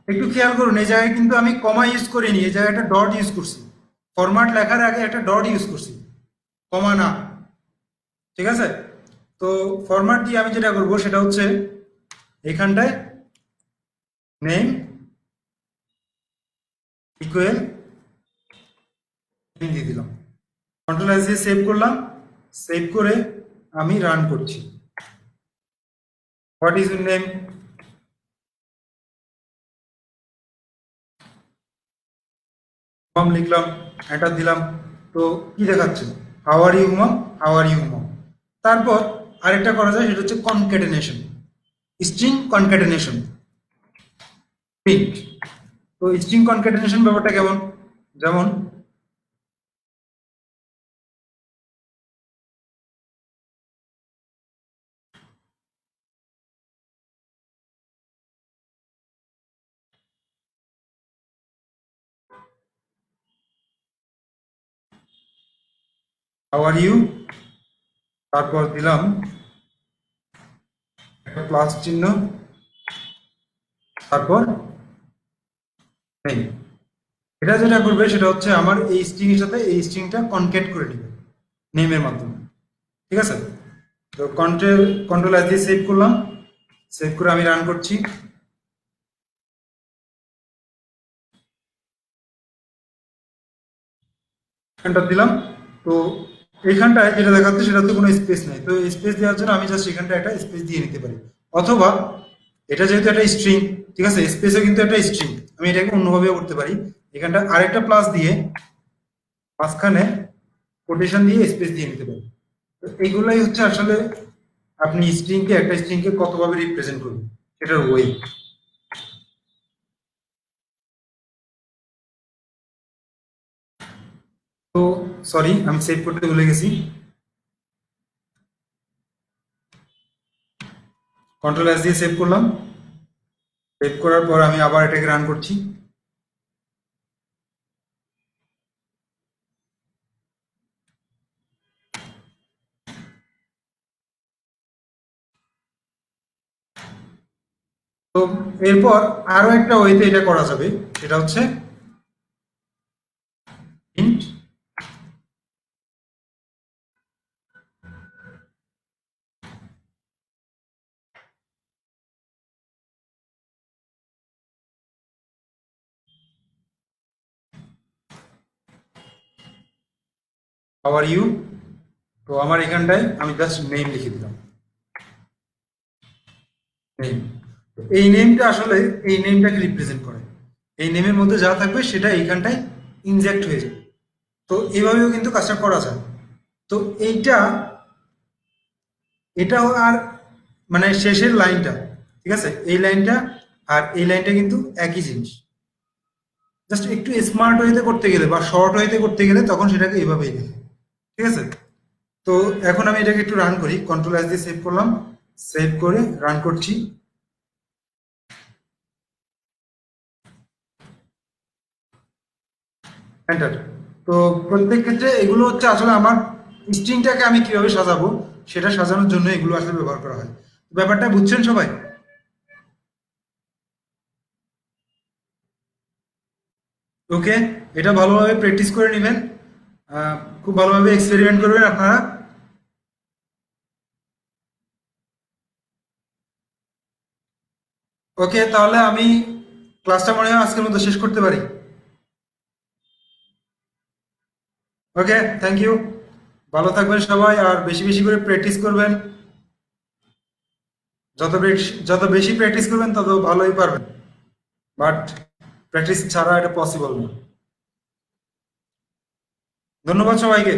S1: একটু খেয়াল করুন, এই জায়গায় কিন্তু আমি কমা ইউজ করিনি, এই জায়গায় একটা ডট ইউজ করছি, ফরম্যাট লেখার আগে একটা ডট ইউজ করছি, কমা না, ঠিক আছে। তো ফরম্যাট দিয়ে আমি যেটা করবো সেটা হচ্ছে এখানটায় নেম ইকুয়াল নেম দিয়ে দিলাম, কন্ট্রোল এস দিয়ে সেভ করলাম, সেভ করে আমি রান করছি। What is your name, Humam লিখলাম, এন্টার দিলাম। তো কি দেখাচ্ছে, how are you Humam, how are you Humam. তারপর আরেকটা করা যায় সেটা হচ্ছে কনক্যাটেনেশন, স্ট্রিং কনক্যাটেনেশন, প্রিন্ট। তো স্ট্রিং কনক্যাটেনেশন ব্যাপারটা কেমন, যেমন হাউ আর ইউ, তারপর দিলাম একটা প্লাস চিহ্ন, তারপর নেই। এটা যেটা করবে সেটা হচ্ছে আমার এই স্ট্রিং এর সাথে এই স্ট্রিংটা কনক্যাট করে দিবে নেমের মাধ্যমে, ঠিক আছে। তো কন্ট্রোল কন্ট্রোল এস দিয়ে সেভ করলাম, সেভ করে আমি রান করছি, এন্টার দিলাম। তো এইখানটায় যেটা দেখাচ্ছে সেটা তো কোনো স্পেস নেই, তো স্পেস দেওয়ার জন্য আমি জাস্ট এখানটা একটা স্পেস দিয়ে নিতে পারি, অথবা এটা যেহেতু একটা স্ট্রিং, ঠিক আছে, স্পেসও কিন্তু একটা স্ট্রিং, আমি এটাকে অন্যভাবেও করতে পারি, এখানটা আরেকটা প্লাস দিয়ে মাঝখানে কোটেশন দিয়ে স্পেস দিয়ে নিতে পারি। তো এইগুলাই হচ্ছে আসলে আপনি স্ট্রিংকে, একটা স্ট্রিংকে কতভাবে রিপ্রেজেন্ট করবেন সেটার ওয়ে। তো সরি, আমি সেভ করতে ভুলে গেছি, কন্ট্রোল এস দিয়ে সেভ করলাম, সেভ করার পর আমি আবার এটাকে রান করছি। তো এরপর আরো একটা ওয়েতে এটা করা যাবে, সেটা হচ্ছে ইন্ট হাউ আর ইউ। তো আমার এখানটায় আমি জাস্ট নেম লিখে দিলাম, নেম। এই নেমটা আসলে এই নেমটাকে রিপ্রেজেন্ট করে, এই নেমের মধ্যে যা থাকবে সেটা এইখানটায় ইনজেক্ট হয়ে যাবে। তো এইভাবেও কিন্তু কাজটা করা যায়। তো এইটা, এটাও আর মানে শেষের লাইনটা, ঠিক আছে, এই লাইনটা আর এই লাইনটা কিন্তু একই জিনিস। জাস্ট একটু স্মার্ট ওয়েতে করতে গেলে বা শর্ট ওয়েতে করতে গেলে তখন সেটাকে এভাবেই দেখে, ঠিক আছে। তো এখন আমি এটাকে একটু রান করি, কন্ট্রোল এস দিয়ে সেভ করলাম, সেভ করে রান করছি, এন্টার। তো প্রত্যেক ক্ষেত্রে এগুলো হচ্ছে আসলে আমার স্ট্রিংটাকে আমি কিভাবে সাজাবো সেটা সাজানোর জন্য এগুলো আসলে ব্যবহার করা হয়। ব্যাপারটা বুঝছেন সবাই? ওকে, এটা ভালোভাবে প্র্যাকটিস করে নেবেন, খুব ভালোভাবে এক্সপেরিমেন্ট করবেন আপনারা। ওকে, তাহলে আমি ক্লাসটা মনে হয় আজকের মতো শেষ করতে পারি। ওকে, থ্যাংক ইউ। ভালো থাকবেন সবাই, আর বেশি বেশি করে প্র্যাকটিস করবেন। যত বেশি প্র্যাকটিস করবেন তত ভালোই পারবেন, বাট প্র্যাকটিস ছাড়া এটা পসিবল না। ধন্যবাদ সবাইকে।